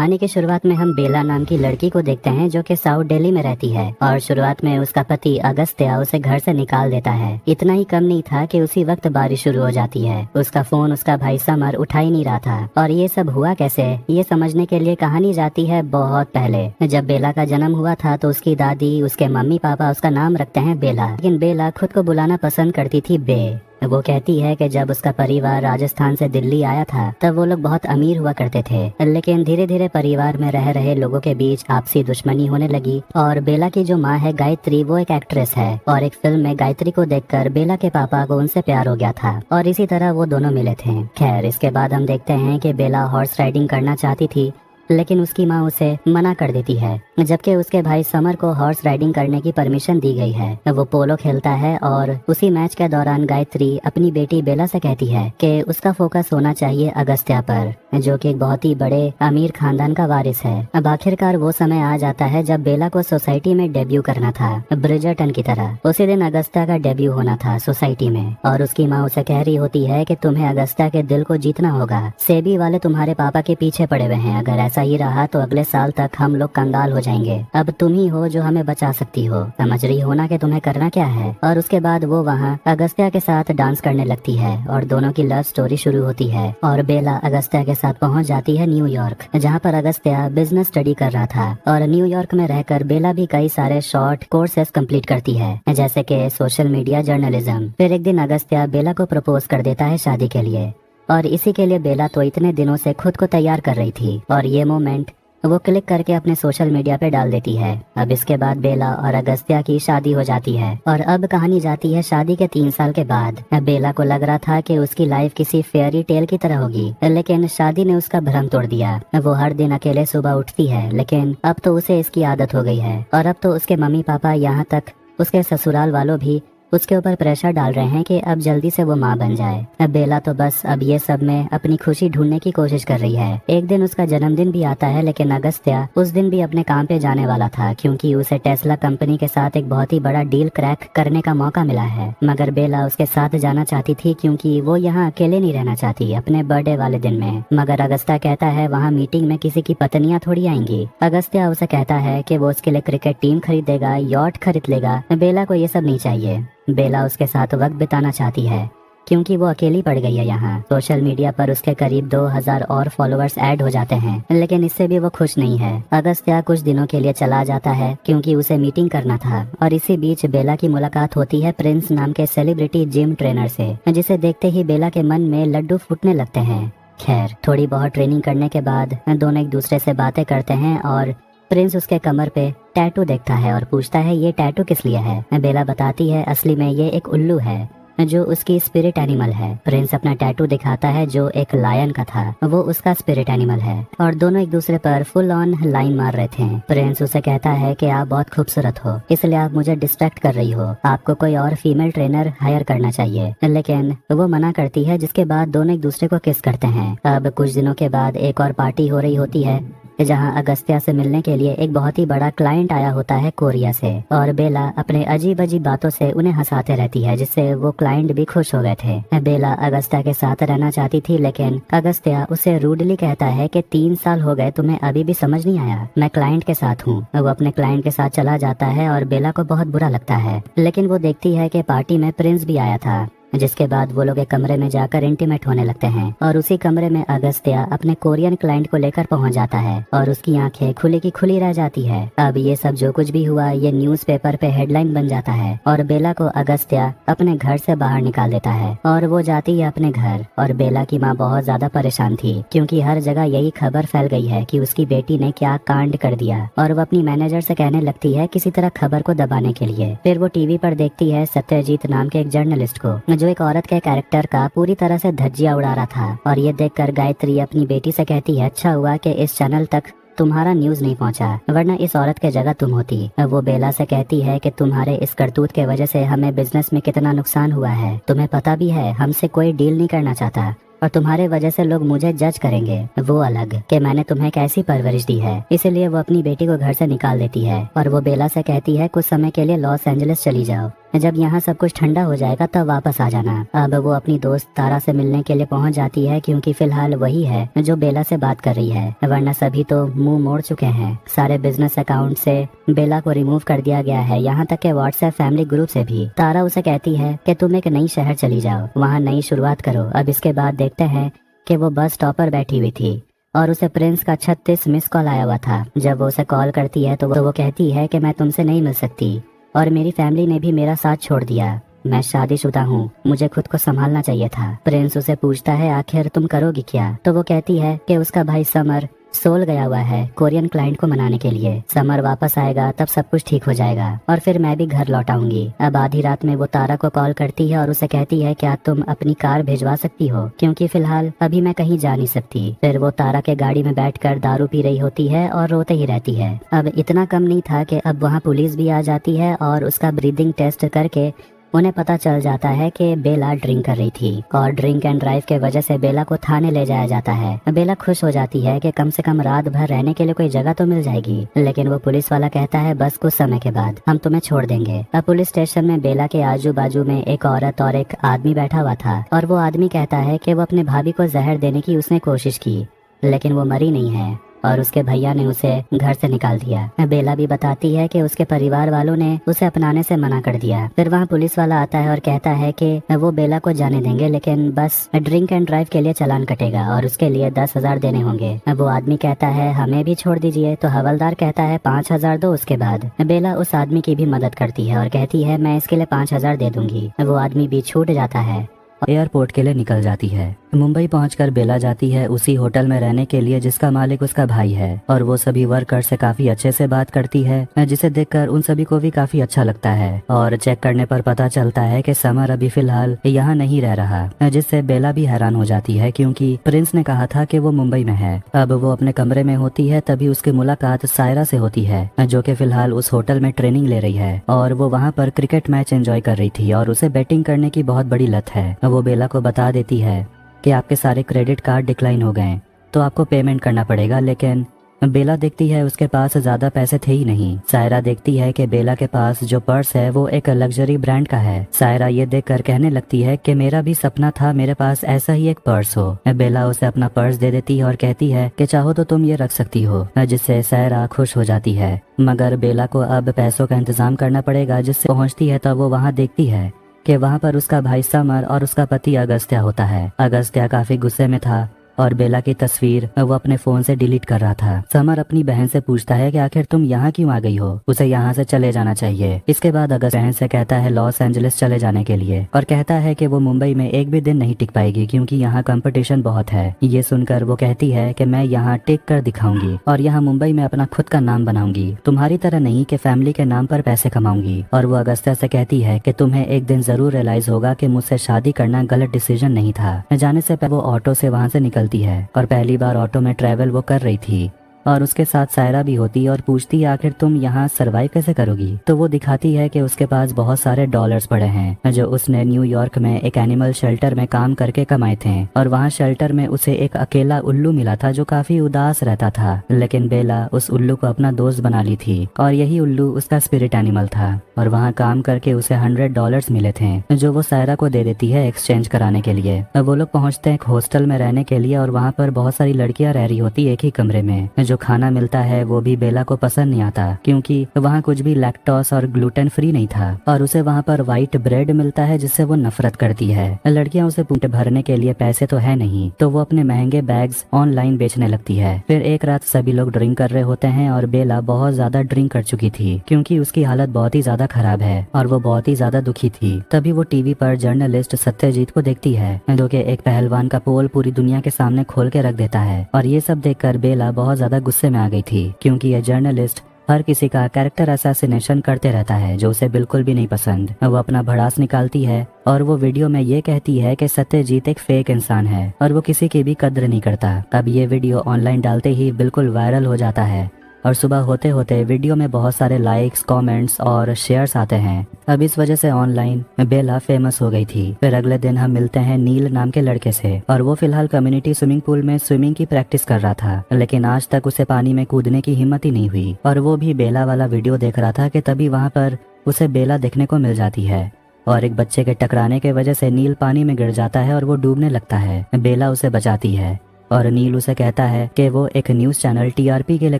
कहानी की शुरुआत में हम बेला नाम की लड़की को देखते हैं जो कि साउथ दिल्ली में रहती है और शुरुआत में उसका पति अगस्त्या उसे घर से निकाल देता है। इतना ही कम नहीं था कि उसी वक्त बारिश शुरू हो जाती है। उसका फोन उसका भाई समर उठा ही नहीं रहा था और ये सब हुआ कैसे, ये समझने के लिए कहानी जाती है बहुत पहले। जब बेला का जन्म हुआ था तो उसकी दादी उसके मम्मी पापा उसका नाम रखते हैं बेला, लेकिन बेला खुद को बुलाना पसंद करती थी बे। वो कहती है कि जब उसका परिवार राजस्थान से दिल्ली आया था तब वो लोग बहुत अमीर हुआ करते थे, लेकिन धीरे धीरे परिवार में रह रहे लोगों के बीच आपसी दुश्मनी होने लगी। और बेला की जो माँ है गायत्री, वो एक एक्ट्रेस है और एक फिल्म में गायत्री को देखकर बेला के पापा को उनसे प्यार हो गया था और इसी तरह वो दोनों मिले थे। खैर, इसके बाद हम देखते हैं कि बेला हॉर्स राइडिंग करना चाहती थी लेकिन उसकी माँ उसे मना कर देती है, जबकि उसके भाई समर को हॉर्स राइडिंग करने की परमिशन दी गई है। वो पोलो खेलता है और उसी मैच के दौरान गायत्री अपनी बेटी बेला से कहती है कि उसका फोकस होना चाहिए अगस्त्या पर, जो कि एक बहुत ही बड़े अमीर खानदान का वारिस है। अब आखिरकार वो समय आ जाता है जब बेला को सोसाइटी में डेब्यू करना था, ब्रिजर्टन की तरह। उसी दिन अगस्त्या का डेब्यू होना था सोसाइटी में और उसकी माँ उसे कह रही होती है कि तुम्हें अगस्त्या के दिल को जीतना होगा। सेबी वाले तुम्हारे पापा के पीछे पड़े हुए हैं, अगर ऐसा ही रहा तो अगले साल तक हम लोग कंगाल हो जाएंगे। अब तुम ही हो जो हमें बचा सकती हो, समझ रही हो ना कि तुम्हें करना क्या है। और उसके बाद वो वहाँ अगस्त्या के साथ डांस करने लगती है और दोनों की लव स्टोरी शुरू होती है और बेला अगस्त्या के साथ पहुँच जाती है न्यूयॉर्क, जहाँ पर अगस्त्या बिजनेस स्टडी कर रहा था। और न्यूयॉर्क में रहकर बेला भी कई सारे शॉर्ट कोर्सेस कंप्लीट करती है, जैसे कि सोशल मीडिया जर्नलिज्म। फिर एक दिन अगस्त्या बेला को प्रपोज कर देता है शादी के लिए और इसी के लिए बेला तो इतने दिनों से खुद को तैयार कर रही थी और ये मोमेंट वो क्लिक करके अपने सोशल मीडिया पे डाल देती है। अब इसके बाद बेला और अगस्त्या की शादी हो जाती है और अब कहानी जाती है शादी के 3 साल के बाद। बेला को लग रहा था कि उसकी लाइफ किसी फेयरी टेल की तरह होगी, लेकिन शादी ने उसका भ्रम तोड़ दिया। वो हर दिन अकेले सुबह उठती है, लेकिन अब तो उसे इसकी आदत हो गई है और अब तो उसके मम्मी पापा, यहाँ तक उसके ससुराल वालों भी उसके ऊपर प्रेशर डाल रहे हैं कि अब जल्दी से वो माँ बन जाए। अब बेला तो बस अब ये सब में अपनी खुशी ढूंढने की कोशिश कर रही है। एक दिन उसका जन्मदिन भी आता है, लेकिन अगस्त्या उस दिन भी अपने काम पे जाने वाला था क्योंकि उसे टेस्ला कंपनी के साथ एक बहुत ही बड़ा डील क्रैक करने का मौका मिला है। मगर बेला उसके साथ जाना चाहती थी क्योंकि वो यहाँ अकेले नहीं रहना चाहती अपने बर्थडे वाले दिन में। मगर अगस्त्या कहता है वहाँ मीटिंग में किसी की पत्नियाँ थोड़ी आएंगी। अगस्त्या उसे कहता है कि वो उसके लिए क्रिकेट टीम खरीदेगा, यॉट खरीद लेगा। बेला को ये सब नहीं चाहिए। बेला उसके साथ वक्त बिताना चाहती है क्योंकि वो अकेली पड़ गई है यहाँ। सोशल मीडिया पर उसके करीब 2000 और फॉलोअर्स ऐड हो जाते हैं, लेकिन इससे भी वो खुश नहीं है। अगस्त्या कुछ दिनों के लिए चला जाता है क्योंकि उसे मीटिंग करना था और इसी बीच बेला की मुलाकात होती है प्रिंस नाम के सेलिब्रिटी जिम ट्रेनर से, जिसे देखते ही बेला के मन में लड्डू फूटने लगते हैं। खैर, थोड़ी बहुत ट्रेनिंग करने के बाद दोनों एक दूसरे से बातें करते हैं और प्रिंस उसके कमर पे टैटू देखता है और पूछता है ये टैटू किस लिए है। बेला बताती है असली में ये एक उल्लू है जो उसकी स्पिरिट एनिमल है। प्रिंस अपना टैटू दिखाता है जो एक लायन का था, वो उसका स्पिरिट एनिमल है और दोनों एक दूसरे पर फुल ऑन लाइन मार रहे थे। प्रिंस उसे कहता है कि आप बहुत खूबसूरत हो, इसलिए आप मुझे डिस्ट्रैक्ट कर रही हो, आपको कोई और फीमेल ट्रेनर हायर करना चाहिए। लेकिन वो मना करती है, जिसके बाद दोनों एक दूसरे को किस करते हैं। अब कुछ दिनों के बाद एक और पार्टी हो रही होती है जहां अगस्त्या से मिलने के लिए एक बहुत ही बड़ा क्लाइंट आया होता है कोरिया से और बेला अपने अजीब अजीब बातों से उन्हें हंसाते रहती है, जिससे वो क्लाइंट भी खुश हो गए थे। बेला अगस्त्या के साथ रहना चाहती थी, लेकिन अगस्त्या उसे रूडली कहता है कि 3 साल हो गए, तुम्हें अभी भी समझ नहीं आया, मैं क्लाइंट के साथ हूँ। वो अपने क्लाइंट के साथ चला जाता है और बेला को बहुत बुरा लगता है, लेकिन वो देखती है कि पार्टी में प्रिंस भी आया था, जिसके बाद वो लोग एक कमरे में जाकर इंटीमेट होने लगते हैं और उसी कमरे में अगस्त्या अपने कोरियन क्लाइंट को लेकर पहुंच जाता है और उसकी आंखें खुली की खुली रह जाती है। अब ये सब जो कुछ भी हुआ ये न्यूज़पेपर पे हेडलाइन बन जाता है और बेला को अगस्त्या अपने घर से बाहर निकाल देता है और वो जाती है अपने घर। और बेला की माँ बहुत ज्यादा परेशान थी क्योंकि हर जगह यही खबर फैल गई है कि उसकी बेटी ने क्या कांड कर दिया और वो अपनी मैनेजर से कहने लगती है किसी तरह खबर को दबाने के लिए। फिर वो टीवी पर देखती है सत्यजीत नाम के एक जर्नलिस्ट को, जो एक औरत के कैरेक्टर का पूरी तरह से धज्जियां उड़ा रहा था और ये देखकर गायत्री अपनी बेटी से कहती है अच्छा हुआ कि इस चैनल तक तुम्हारा न्यूज नहीं पहुंचा, वरना इस औरत के जगह तुम होती। वो बेला से कहती है कि तुम्हारे इस करतूत के वजह से हमें बिजनेस में कितना नुकसान हुआ है, तुम्हें पता भी है हमसे कोई डील नहीं करना चाहता और तुम्हारे वजह से लोग मुझे जज करेंगे, वो अलग कि मैंने तुम्हें कैसी परवरिश दी है। इसीलिए वो अपनी बेटी को घर से निकाल देती है और वो बेला से कहती है कुछ समय के लिए लॉस एंजलिस चली जाओ जब यहाँ सब कुछ ठंडा हो जाएगा तब वापस आ जाना। अब वो अपनी दोस्त तारा से मिलने के लिए पहुँच जाती है क्योंकि फिलहाल वही है जो बेला से बात कर रही है, वरना सभी तो मुंह मोड़ चुके हैं। सारे बिजनेस अकाउंट से बेला को रिमूव कर दिया गया है, यहाँ तक के व्हाट्सएप फैमिली ग्रुप से भी। तारा उसे कहती है कि तुम एक नई शहर चली जाओ, वहाँ नई शुरुआत करो। अब इसके बाद देखते हैं कि वो बस स्टॉप पर बैठी हुई थी और उसे प्रिंस का 36 मिस कॉल आया हुआ था। जब वो उसे कॉल करती है तो वो कहती है कि मैं तुमसे नहीं मिल सकती और मेरी फैमिली ने भी मेरा साथ छोड़ दिया। मैं शादीशुदा हूँ, मुझे खुद को संभालना चाहिए था। प्रिंस उसे पूछता है आखिर तुम करोगी क्या, तो वो कहती है कि उसका भाई समर सोल गया हुआ है कोरियन क्लाइंट को मनाने के लिए। समर वापस आएगा तब सब कुछ ठीक हो जाएगा और फिर मैं भी घर लौट आऊंगी। अब आधी रात में वो तारा को कॉल करती है और उसे कहती है क्या तुम अपनी कार भिजवा सकती हो, क्योंकि फिलहाल अभी मैं कहीं जा नहीं सकती। फिर वो तारा के गाड़ी में बैठकर दारू पी रही होती है और रोते ही रहती है। अब इतना कम नहीं था कि अब वहाँ पुलिस भी आ जाती है और उसका ब्रीदिंग टेस्ट करके उन्हें पता चल जाता है कि बेला ड्रिंक कर रही थी और ड्रिंक एंड ड्राइव के वजह से बेला को थाने ले जाया जाता है। बेला खुश हो जाती है कि कम से कम रात भर रहने के लिए कोई जगह तो मिल जाएगी, लेकिन वो पुलिस वाला कहता है बस कुछ समय के बाद हम तुम्हें छोड़ देंगे। अब पुलिस स्टेशन में बेला के आजू बाजू में एक औरत और एक आदमी बैठा हुआ था और वो आदमी कहता है कि वो अपने भाभी को जहर देने की उसने कोशिश की, लेकिन वो मरी नहीं है और उसके भैया ने उसे घर से निकाल दिया। बेला भी बताती है कि उसके परिवार वालों ने उसे अपनाने से मना कर दिया। फिर वहाँ पुलिस वाला आता है और कहता है कि वो बेला को जाने देंगे, लेकिन बस ड्रिंक एंड ड्राइव के लिए चालान कटेगा और उसके लिए 10,000 देने होंगे। वो आदमी कहता है हमें भी छोड़ दीजिए, तो हवलदार कहता है 5,000 दो। उसके बाद बेला उस आदमी की भी मदद करती है और कहती है मैं इसके लिए 5,000 दे दूंगी। वो आदमी भी छूट जाता है, एयरपोर्ट के लिए निकल जाती है। मुंबई पहुंचकर बेला जाती है उसी होटल में रहने के लिए जिसका मालिक उसका भाई है और वो सभी वर्कर से काफी अच्छे से बात करती है, जिसे देखकर उन सभी को भी काफी अच्छा लगता है। और चेक करने पर पता चलता है कि समर अभी फिलहाल यहाँ नहीं रह रहा, जिससे बेला भी हैरान हो जाती है क्योंकि प्रिंस ने कहा था कि वो मुंबई में है। अब वो अपने कमरे में होती है तभी उसकी मुलाकात सायरा से होती है, जो कि फिलहाल उस होटल में ट्रेनिंग ले रही है और वो वहाँ पर क्रिकेट मैच एंजॉय कर रही थी और उसे बैटिंग करने की बहुत बड़ी लत है। वो बेला को बता देती है कि आपके सारे क्रेडिट कार्ड डिक्लाइन हो गए तो आपको पेमेंट करना पड़ेगा, लेकिन बेला देखती है उसके पास ज्यादा पैसे थे ही नहीं। सायरा देखती है कि बेला के पास जो पर्स है वो एक लग्जरी ब्रांड का है। सायरा ये देखकर कहने लगती है कि मेरा भी सपना था मेरे पास ऐसा ही एक पर्स हो। बेला उसे अपना पर्स दे देती है और कहती है कि चाहो तो तुम ये रख सकती हो, जिससे सायरा खुश हो जाती है। मगर बेला को अब पैसों का इंतजाम करना पड़ेगा। जिससे पहुँचती है तब वो वहाँ देखती है कि वहाँ पर उसका भाई समर और उसका पति अगस्त्या होता है। अगस्त्या काफी गुस्से में था और बेला की तस्वीर वो अपने फोन से डिलीट कर रहा था। समर अपनी बहन से पूछता है कि आखिर तुम यहाँ क्यों आ गई हो, उसे यहाँ से चले जाना चाहिए। इसके बाद अगस्त बहन से कहता है लॉस एंजलिस चले जाने के लिए और कहता है कि वो मुंबई में एक भी दिन नहीं टिक पाएगी क्योंकि यहाँ कंपटीशन बहुत है। ये सुनकर वो कहती है कि मैं यहाँ टिक कर दिखाऊंगी और यहाँ मुंबई में अपना खुद का नाम बनाऊंगी, तुम्हारी तरह नहीं कि फैमिली के नाम पर पैसे कमाऊंगी। और वो अगस्त्या से कहती है कि तुम्हें एक दिन जरूर रियलाइज होगा कि मुझसे शादी करना गलत डिसीजन नहीं था। जाने से पहले वो ऑटो से वहाँ से निकलती है और पहली बार ऑटो में ट्रैवल वो कर रही थी और उसके साथ सायरा भी होती है और पूछती है आखिर तुम यहाँ सरवाइव कैसे करोगी। तो वो दिखाती है कि उसके पास बहुत सारे डॉलर्स पड़े हैं जो उसने न्यूयॉर्क में एक एनिमल शेल्टर में काम करके कमाए थे और वहाँ शेल्टर में उसे एक अकेला उल्लू मिला था जो काफी उदास रहता था, लेकिन बेला उस उल्लू को अपना दोस्त बना ली थी और यही उल्लू उसका स्पिरिट एनिमल था। और वहाँ काम करके उसे $100 मिले थे जो वो सायरा को दे देती है एक्सचेंज कराने के लिए। वो लोग पहुँचते हैं एक हॉस्टल में रहने के लिए और वहाँ पर बहुत सारी लड़कियां रह रही होती एक ही कमरे में। जो खाना मिलता है वो भी बेला को पसंद नहीं आता क्योंकि वहाँ कुछ भी लैक्टोस और ग्लूटेन फ्री नहीं था और उसे वहाँ पर व्हाइट ब्रेड मिलता है जिससे वो नफरत करती है। लड़कियां उसे पेट भरने के लिए पैसे तो है नहीं तो वो अपने महंगे बैग्स ऑनलाइन बेचने लगती है। फिर एक रात सभी लोग ड्रिंक कर रहे होते हैं और बेला बहुत ज्यादा ड्रिंक कर चुकी थी क्योंकि उसकी हालत बहुत ही ज्यादा खराब है और वो बहुत ही ज्यादा दुखी थी। तभी वो टीवी पर जर्नलिस्ट सत्यजीत को देखती है जो कि एक पहलवान का पोल पूरी दुनिया के सामने खोल के रख देता है और ये सब देखकर बेला बहुत ज्यादा गुस्से में आ गई थी क्योंकि ये जर्नलिस्ट हर किसी का कैरेक्टर असैसिनेशन करते रहता है जो उसे बिल्कुल भी नहीं पसंद। वो अपना भड़ास निकालती है और वो वीडियो में ये कहती है कि सत्यजीत एक फेक इंसान है और वो किसी की भी कद्र नहीं करता। अब ये वीडियो ऑनलाइन डालते ही बिल्कुल वायरल हो जाता है और सुबह होते होते वीडियो में बहुत सारे लाइक्स, कमेंट्स और शेयर्स आते हैं। अब इस वजह से ऑनलाइन बेला फेमस हो गई थी। फिर अगले दिन हम मिलते हैं नील नाम के लड़के से, और वो फिलहाल कम्युनिटी स्विमिंग पूल में स्विमिंग की प्रैक्टिस कर रहा था, लेकिन आज तक उसे पानी में कूदने की हिम्मत ही नहीं हुई। और वो भी बेला वाला वीडियो देख रहा था कि तभी वहाँ पर उसे बेला देखने को मिल जाती है, और एक बच्चे के टकराने के वजह से नील पानी में गिर जाता है और वो डूबने लगता है। बेला उसे बचाती है और नील उसे कहता है कि वो एक न्यूज़ चैनल टीआरपी के लिए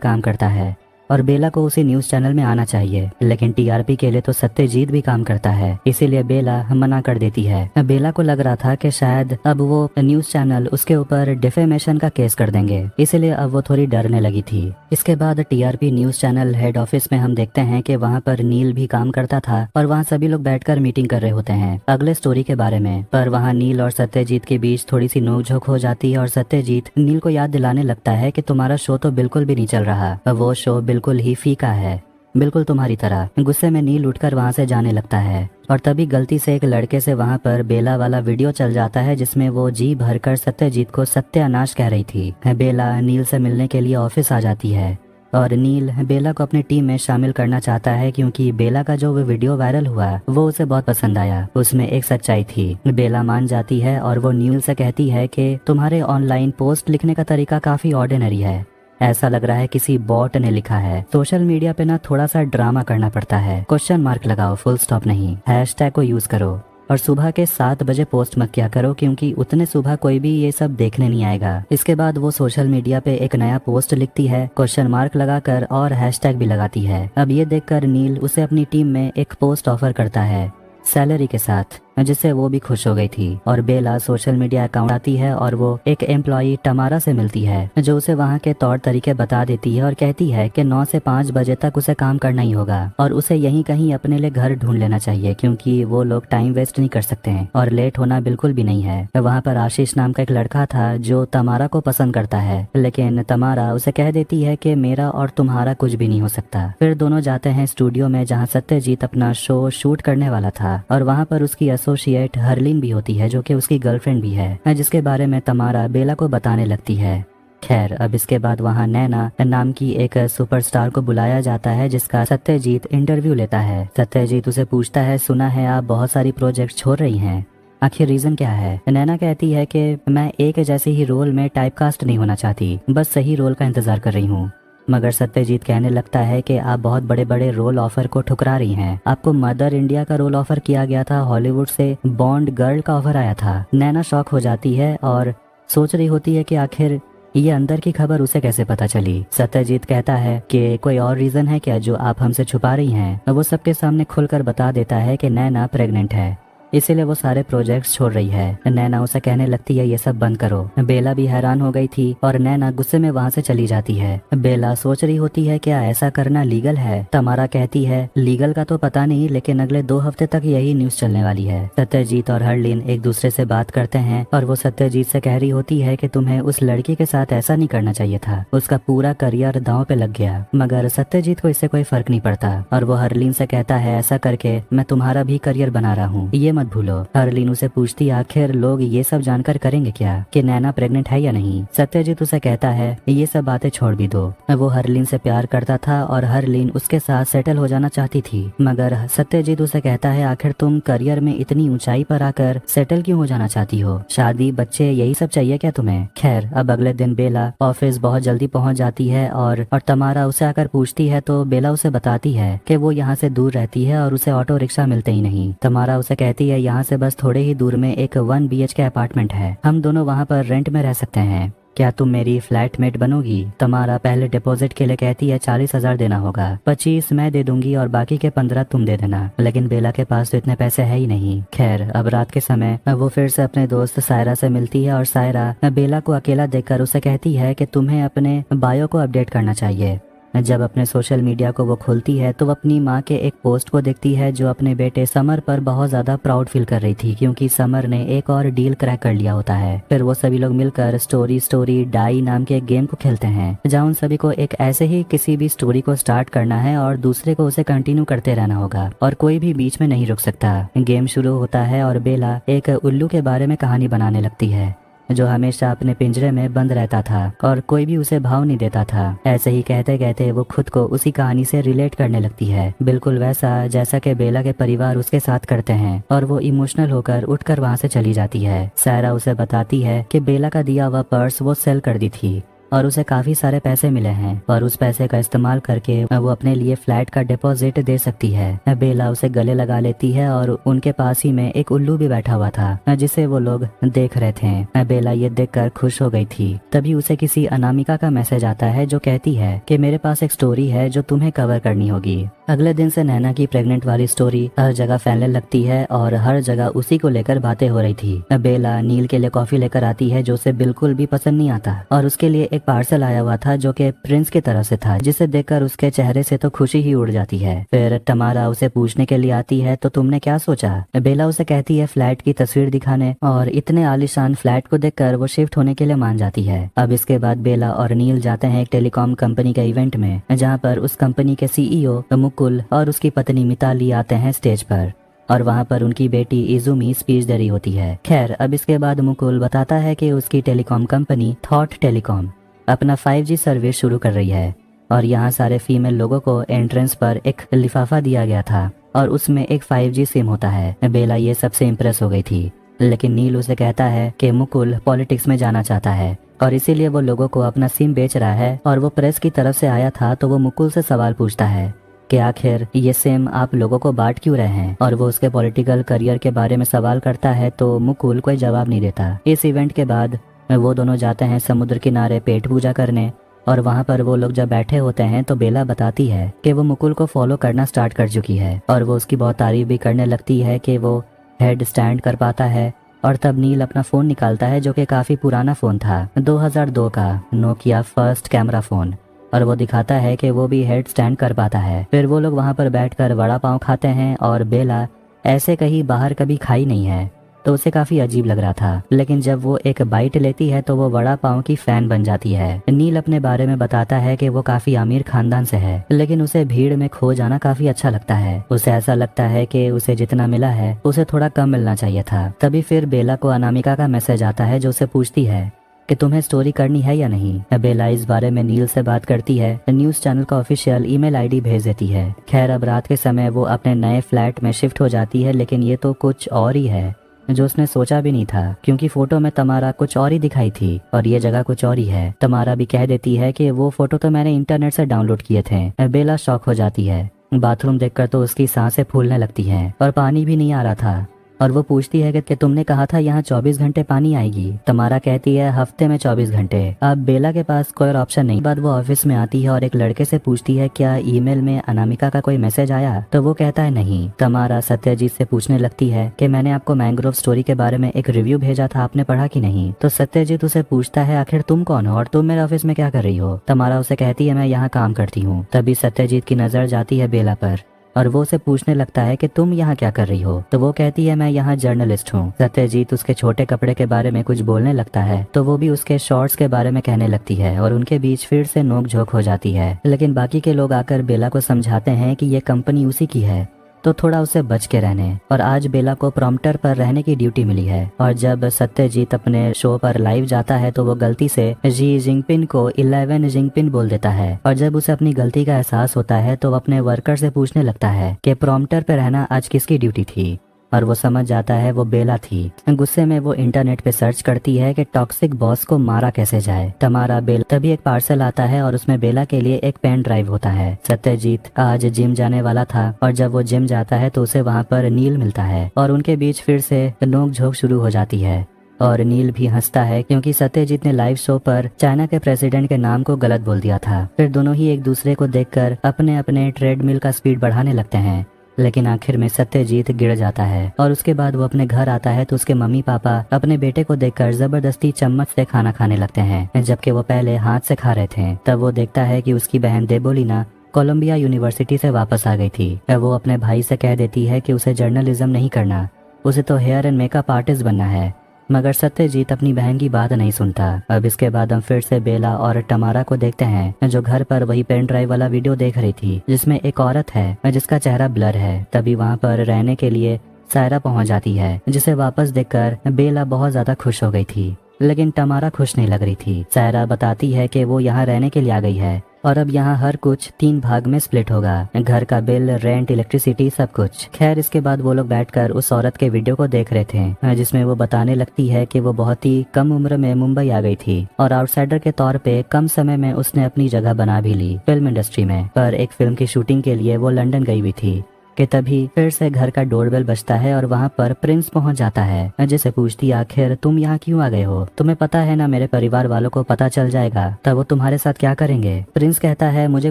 काम करता है और बेला को उसी न्यूज़ चैनल में आना चाहिए, लेकिन टीआरपी के लिए तो सत्यजीत भी काम करता है, इसीलिए बेला मना कर देती है। बेला को लग रहा था कि शायद अब वो न्यूज़ चैनल उसके ऊपर डिफेमेशन का केस कर देंगे, इसीलिए अब वो थोड़ी डरने लगी थी। इसके बाद TRP news channel head office में हम देखते हैं कि वहाँ पर नील भी काम करता था और वहाँ सभी लोग बैठकर मीटिंग कर रहे होते हैं अगले स्टोरी के बारे में। पर वहाँ नील और सत्यजीत के बीच थोड़ी सी नोकझोंक हो जाती है और सत्यजीत नील को याद दिलाने लगता है कि तुम्हारा शो तो बिल्कुल भी नहीं चल रहा, वो शो बिल्कुल ही फीका है, बिल्कुल तुम्हारी तरह। गुस्से में नील उठकर वहाँ से जाने लगता है और तभी गलती से एक लड़के से वहाँ पर बेला वाला वीडियो चल जाता है जिसमें वो जी भरकर सत्यजीत को सत्यानाश कह रही थी। बेला नील से मिलने के लिए ऑफिस आ जाती है और नील बेला को अपनी टीम में शामिल करना चाहता है क्योंकि बेला का जो वो वीडियो वायरल हुआ वो उसे बहुत पसंद आया, उसमें एक सच्चाई थी। बेला मान जाती है और वो नील से कहती है कि तुम्हारे ऑनलाइन पोस्ट लिखने का तरीका काफी ऑर्डिनरी है, ऐसा लग रहा है किसी बॉट ने लिखा है। सोशल मीडिया पे ना थोड़ा सा ड्रामा करना पड़ता है, क्वेश्चन मार्क लगाओ, फुल स्टॉप नहीं, हैशटैग को यूज करो और सुबह के 7 बजे पोस्ट मत किया करो क्योंकि उतने सुबह कोई भी ये सब देखने नहीं आएगा। इसके बाद वो सोशल मीडिया पे एक नया पोस्ट लिखती है, क्वेश्चन मार्क लगाकर और हैशटैग भी लगाती है। अब ये देखकर नील उसे अपनी टीम में एक पोस्ट ऑफर करता है सैलरी के साथ, जिससे वो भी खुश हो गई थी। और बेला सोशल मीडिया अकाउंट आती है और वो एक एम्प्लॉई टमारा से मिलती है जो उसे वहाँ के तौर तरीके बता देती है और कहती है कि 9 से 5 बजे तक उसे काम करना ही होगा और उसे यहीं कहीं अपने लिए घर ढूंढ लेना चाहिए क्योंकि वो लोग टाइम वेस्ट नहीं कर सकते हैं और लेट होना बिल्कुल भी नहीं है। वहाँ पर आशीष नाम का एक लड़का था जो तमारा को पसंद करता है, लेकिन तमारा उसे कह देती है कि मेरा और तुम्हारा कुछ भी नहीं हो सकता। फिर दोनों जाते हैं स्टूडियो में जहाँ सत्यजीत अपना शो शूट करने वाला था और वहाँ पर उसकी एसोसिएट हरलीन भी होती है जो कि उसकी गर्लफ्रेंड भी है, जिसके बारे में तमारा बेला को बताने लगती है। खैर अब इसके बाद वहाँ नैना नाम की एक सुपरस्टार को बुलाया जाता है जिसका सत्यजीत इंटरव्यू लेता है। सत्यजीत उसे पूछता है, सुना है आप बहुत सारी प्रोजेक्ट छोड़ रही हैं, आखिर रीजन क्या है? नैना कहती है कि मैं एक जैसे ही रोल में टाइपकास्ट नहीं होना चाहती, बस सही रोल का इंतजार कर रही हूँ। मगर सत्यजीत कहने लगता है कि आप बहुत बड़े बड़े रोल ऑफर को ठुकरा रही हैं। आपको मदर इंडिया का रोल ऑफर किया गया था, हॉलीवुड से बॉन्ड गर्ल का ऑफर आया था। नैना शॉक हो जाती है और सोच रही होती है कि आखिर ये अंदर की खबर उसे कैसे पता चली। सत्यजीत कहता है कि कोई और रीजन है क्या जो आप हमसे छुपा रही हैं? वो सबके सामने खुलकर बता देता है कि नैना प्रेग्नेंट है, इसीलिए वो सारे प्रोजेक्ट्स छोड़ रही है। नैना उसे कहने लगती है ये सब बंद करो। बेला भी हैरान हो गई थी और नैना गुस्से में वहाँ से चली जाती है। बेला सोच रही होती है क्या ऐसा करना लीगल है? तमारा कहती है लीगल का तो पता नहीं, लेकिन अगले 2 हफ्ते तक यही न्यूज चलने वाली है। सत्यजीत और हरलीन एक दूसरे से बात करते हैं और वो सत्यजीत से कह रही होती है कि तुम्हें उस लड़की के साथ ऐसा नहीं करना चाहिए था, उसका पूरा करियर दांव पे लग गया। मगर सत्यजीत को इससे कोई फर्क नहीं पड़ता और वो हरलीन से कहता है ऐसा करके मैं तुम्हारा भी करियर बना रहा हूँ, ये मत भूलो। हरलीन उसे पूछती आखिर लोग ये सब जानकर करेंगे क्या कि नैना प्रेग्नेंट है या नहीं? सत्यजीत उसे कहता है ये सब बातें छोड़ भी दो। वो हरलीन से प्यार करता था और हरलीन उसके साथ सेटल हो जाना चाहती थी, मगर सत्यजीत उसे कहता है आखिर तुम करियर में इतनी ऊंचाई पर आकर सेटल क्यों हो जाना चाहती हो? शादी, बच्चे, यही सब चाहिए क्या तुम्हें? खैर अब अगले दिन बेला ऑफिस बहुत जल्दी पहुंच जाती है और तमारा उसे आकर पूछती है तो बेला उसे बताती है कि वो यहाँ से दूर रहती है और उसे ऑटो रिक्शा मिलते ही नहीं। तमारा उसे कहती है यहाँ से बस थोड़े ही दूर में एक 1 BHK अपार्टमेंट है, हम दोनों वहाँ पर रेंट में रह सकते हैं, क्या तुम मेरी फ्लैटमेट बनोगी? तमारा पहले डिपॉजिट के लिए कहती है 40,000 देना होगा, 25 मैं दे दूंगी और बाकी के 15 तुम दे देना, लेकिन बेला के पास तो इतने पैसे है ही नहीं। खैर अब रात के समय वो फिर से अपने दोस्त सायरा से मिलती है और सायरा बेला को अकेला देखकर उसे कहती है कि तुम्हें अपने बायो को अपडेट करना चाहिए। जब अपने सोशल मीडिया को वो खोलती है तो वो अपनी माँ के एक पोस्ट को देखती है जो अपने बेटे समर पर बहुत ज्यादा प्राउड फील कर रही थी क्योंकि समर ने एक और डील क्रैक कर लिया होता है। फिर वो सभी लोग मिलकर स्टोरी डाई नाम के एक गेम को खेलते हैं जहाँ उन सभी को एक ऐसे ही किसी भी स्टोरी को स्टार्ट करना है और दूसरे को उसे कंटिन्यू करते रहना होगा और कोई भी बीच में नहीं रुक सकता। गेम शुरू होता है और बेला एक उल्लू के बारे में कहानी बनाने लगती है जो हमेशा अपने पिंजरे में बंद रहता था और कोई भी उसे भाव नहीं देता था। ऐसे ही कहते कहते वो खुद को उसी कहानी से रिलेट करने लगती है, बिल्कुल वैसा जैसा कि बेला के परिवार उसके साथ करते हैं, और वो इमोशनल होकर उठकर वहाँ से चली जाती है। सायरा उसे बताती है कि बेला का दिया हुआ पर्स वो सेल कर दी थी और उसे काफी सारे पैसे मिले हैं और उस पैसे का इस्तेमाल करके वो अपने लिए फ्लैट का डिपॉजिट दे सकती है। बेला उसे गले लगा लेती है और उनके पास ही में एक उल्लू भी बैठा हुआ था जिसे वो लोग देख रहे थे। बेला ये देखकर खुश हो गई थी। तभी उसे किसी अनामिका का मैसेज आता है जो कहती है कि मेरे पास एक स्टोरी है जो तुम्हें कवर करनी होगी। अगले दिन से नैना की प्रेग्नेंट वाली स्टोरी हर जगह फैलने लगती है और हर जगह उसी को लेकर बातें हो रही थी। बेला नील के लिए कॉफी लेकर आती है जो उसे बिल्कुल भी पसंद नहीं आता और उसके लिए एक पार्सल आया हुआ था जो कि प्रिंस की तरफ से था, जिसे देखकर उसके चेहरे से तो खुशी ही उड़ जाती है। फिर तमारा उसे पूछने के लिए आती है तो तुमने क्या सोचा। बेला उसे कहती है फ्लैट की तस्वीर दिखाने और इतने आलीशान फ्लैट को देखकर वो शिफ्ट होने के लिए मान जाती है। अब इसके बाद बेला और नील जाते हैं एक टेलीकॉम कंपनी के इवेंट में, जहाँ पर उस कंपनी के सीईओ मुकुल और उसकी पत्नी मिताली आते हैं स्टेज पर और वहाँ पर उनकी बेटी इजुमी स्पीच दे रही होती है। खैर, अब इसके बाद मुकुल बताता है कि उसकी टेलीकॉम कंपनी थॉट टेलीकॉम अपना 5G सर्विस शुरू कर रही है और यहाँ सारे फीमेल लोगों को एंट्रेंस पर एक लिफाफा दिया गया था और उसमें एक 5G सिम होता है। बेला ये सबसे इम्प्रेस हो गई थी, लेकिन नील उसे कहता है कि मुकुल पॉलिटिक्स में जाना चाहता है और इसीलिए वो लोगों को अपना सिम बेच रहा है और वो प्रेस की तरफ से आया था तो वो मुकुल से सवाल पूछता है कि आखिर ये सिम आप लोगों को बांट क्यों रहे हैं, और वो उसके पॉलिटिकल करियर के बारे में सवाल करता है तो मुकुल कोई जवाब नहीं देता। इस इवेंट के बाद वो दोनों जाते हैं समुद्र किनारे पेट पूजा करने और वहाँ पर वो लोग जब बैठे होते हैं तो बेला बताती है कि वो मुकुल को फॉलो करना स्टार्ट कर चुकी है और वो उसकी बहुत तारीफ भी करने लगती है कि वो हेड स्टैंड कर पाता है। और तब नील अपना फोन निकालता है जो कि काफी पुराना फोन था, 2002 का नोकिया फर्स्ट कैमरा फोन, और वो दिखाता है कि वो भी हेड स्टैंड कर पाता है। फिर वो लोग वहाँ पर बैठकर वड़ा पाव खाते हैं और बेला ऐसे कहीं बाहर कभी खाई नहीं है तो उसे काफी अजीब लग रहा था, लेकिन जब वो एक बाइट लेती है तो वो वड़ा पाव की फैन बन जाती है। नील अपने बारे में बताता है कि वो काफी अमीर खानदान से है, लेकिन उसे भीड़ में खो जाना काफी अच्छा लगता है। उसे ऐसा लगता है कि उसे जितना मिला है उसे थोड़ा कम मिलना चाहिए था। तभी फिर बेला को अनामिका का मैसेज आता है जो उसे पूछती है कि तुम्हें स्टोरी करनी है या नहीं। बेला इस बारे में नील से बात करती है, न्यूज चैनल का ऑफिशियल ईमेल आईडी भेज देती है। खैर, अब रात के समय वो अपने नए फ्लैट में शिफ्ट हो जाती है, लेकिन ये तो कुछ और ही है जो उसने सोचा भी नहीं था, क्योंकि फोटो में तमारा कुछ और ही दिखाई थी और ये जगह कुछ और ही है। तमारा भी कह देती है कि वो फोटो तो मैंने इंटरनेट से डाउनलोड किए थे। बेला शॉक हो जाती है। बाथरूम देखकर तो उसकी सांसें फूलने लगती हैं और पानी भी नहीं आ रहा था और वो पूछती है कि तुमने कहा था यहाँ 24 घंटे पानी आएगी। तमारा कहती है हफ्ते में 24 घंटे। अब बेला के पास कोई और ऑप्शन नहीं। बाद वो ऑफिस में आती है और एक लड़के से पूछती है क्या ईमेल में अनामिका का कोई मैसेज आया, तो वो कहता है नहीं। तमारा सत्यजीत से पूछने लगती है कि मैंने आपको मैंग्रोव स्टोरी के बारे में एक रिव्यू भेजा था, आपने पढ़ा कि नहीं। तो सत्यजीत उसे पूछता है आखिर तुम कौन हो और तुम मेरे ऑफिस में क्या कर रही हो। तमारा उसे कहती है मैं यहाँ काम करती हूँ। तभी सत्यजीत की नजर जाती है बेला पर और वो उसे पूछने लगता है कि तुम यहाँ क्या कर रही हो। तो वो कहती है मैं यहाँ जर्नलिस्ट हूँ। सत्यजीत उसके छोटे कपड़े के बारे में कुछ बोलने लगता है तो वो भी उसके शॉर्ट्स के बारे में कहने लगती है और उनके बीच फिर से नोक-झोंक हो जाती है। लेकिन बाकी के लोग आकर बेला को समझाते हैं कि ये कंपनी उसी की है तो थोड़ा उसे बच के रहने। और आज बेला को प्रॉम्प्टर पर रहने की ड्यूटी मिली है और जब सत्यजीत अपने शो पर लाइव जाता है तो वो गलती से जी जिंगपिन को 11 जिंगपिन बोल देता है और जब उसे अपनी गलती का एहसास होता है तो वो अपने वर्कर से पूछने लगता है कि प्रॉम्प्टर पर रहना आज किसकी ड्यूटी थी, और वो समझ जाता है वो बेला थी। गुस्से में वो इंटरनेट पे सर्च करती है कि टॉक्सिक बॉस को मारा कैसे जाए। तमारा बेला तभी एक पार्सल आता है और उसमें बेला के लिए एक पेन ड्राइव होता है। सत्यजीत आज जिम जाने वाला था और जब वो जिम जाता है तो उसे वहाँ पर नील मिलता है और उनके बीच फिर से नोक-झोंक शुरू हो जाती है और नील भी हंसता है क्योंकि सत्यजीत ने लाइव शो पर चाइना के प्रेसिडेंट के नाम को गलत बोल दिया था। फिर दोनों ही एक दूसरे को देखकर अपने अपने ट्रेडमिल का स्पीड बढ़ाने लगते हैं, लेकिन आखिर में सत्यजीत गिर जाता है और उसके बाद वो अपने घर आता है तो उसके मम्मी पापा अपने बेटे को देखकर जबरदस्ती चम्मच से खाना खाने लगते हैं, जबकि वो पहले हाथ से खा रहे थे। तब वो देखता है कि उसकी बहन देबोलिना कोलंबिया यूनिवर्सिटी से वापस आ गई थी। वो अपने भाई से कह देती है कि उसे जर्नलिज्म नहीं करना, उसे तो हेयर एंड मेकअप आर्टिस्ट बनना है, मगर सत्यजीत अपनी बहन की बात नहीं सुनता। अब इसके बाद हम फिर से बेला और तमारा को देखते हैं जो घर पर वही पेन ड्राइव वाला वीडियो देख रही थी जिसमें एक औरत है जिसका चेहरा ब्लर है। तभी वहाँ पर रहने के लिए सायरा पहुँच जाती है जिसे वापस देखकर बेला बहुत ज्यादा खुश हो गई थी। लेकिन तमारा खुश नहीं लग रही थी। सायरा बताती है कि वो यहाँ रहने के लिए आ गई है और अब यहाँ हर कुछ 3 भाग में स्प्लिट होगा, घर का बिल, रेंट, इलेक्ट्रिसिटी, सब कुछ। खैर इसके बाद वो लोग बैठकर उस औरत के वीडियो को देख रहे थे जिसमें वो बताने लगती है कि वो बहुत ही कम उम्र में मुंबई आ गई थी और आउटसाइडर के तौर पे कम समय में उसने अपनी जगह बना भी ली फिल्म इंडस्ट्री में। पर एक फिल्म की शूटिंग के लिए वो लंदन गई हुई थी कि तभी फिर से घर का डोरबेल बजता है और वहाँ पर प्रिंस पहुँच जाता है, जिसे पूछती आखिर तुम यहाँ क्यों आ गए हो, तुम्हें पता है ना मेरे परिवार वालों को पता चल जाएगा तब वो तुम्हारे साथ क्या करेंगे। प्रिंस कहता है मुझे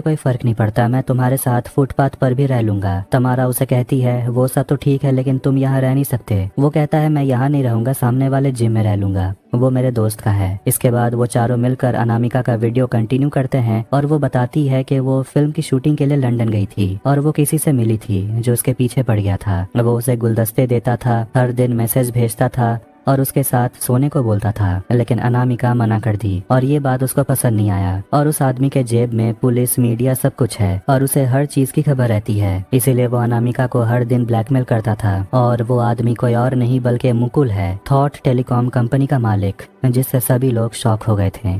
कोई फर्क नहीं पड़ता, मैं तुम्हारे साथ फुटपाथ पर भी रह लूंगा। तमारा उसे कहती है वो सब तो ठीक है लेकिन तुम यहाँ रह नहीं सकते। वो कहता है मैं यहाँ नहीं रहूंगा, सामने वाले जिम में रह लूंगा, वो मेरे दोस्त का है। इसके बाद वो चारों मिलकर अनामिका का वीडियो कंटिन्यू करते हैं और वो बताती है कि वो फिल्म की शूटिंग के लिए लंदन गई थी और वो किसी से मिली थी जो उसके पीछे पड़ गया था। वो उसे गुलदस्ते देता था, हर दिन मैसेज भेजता था और उसके साथ सोने को बोलता था, लेकिन अनामिका मना कर दी और ये बात उसको पसंद नहीं आया। और उस आदमी के जेब में पुलिस, मीडिया सब कुछ है और उसे हर चीज की खबर रहती है, इसीलिए वो अनामिका को हर दिन ब्लैकमेल करता था। और वो आदमी कोई और नहीं बल्कि मुकुल है, थॉट टेलीकॉम कंपनी का मालिक, जिससे सभी लोग शॉक हो गए थे।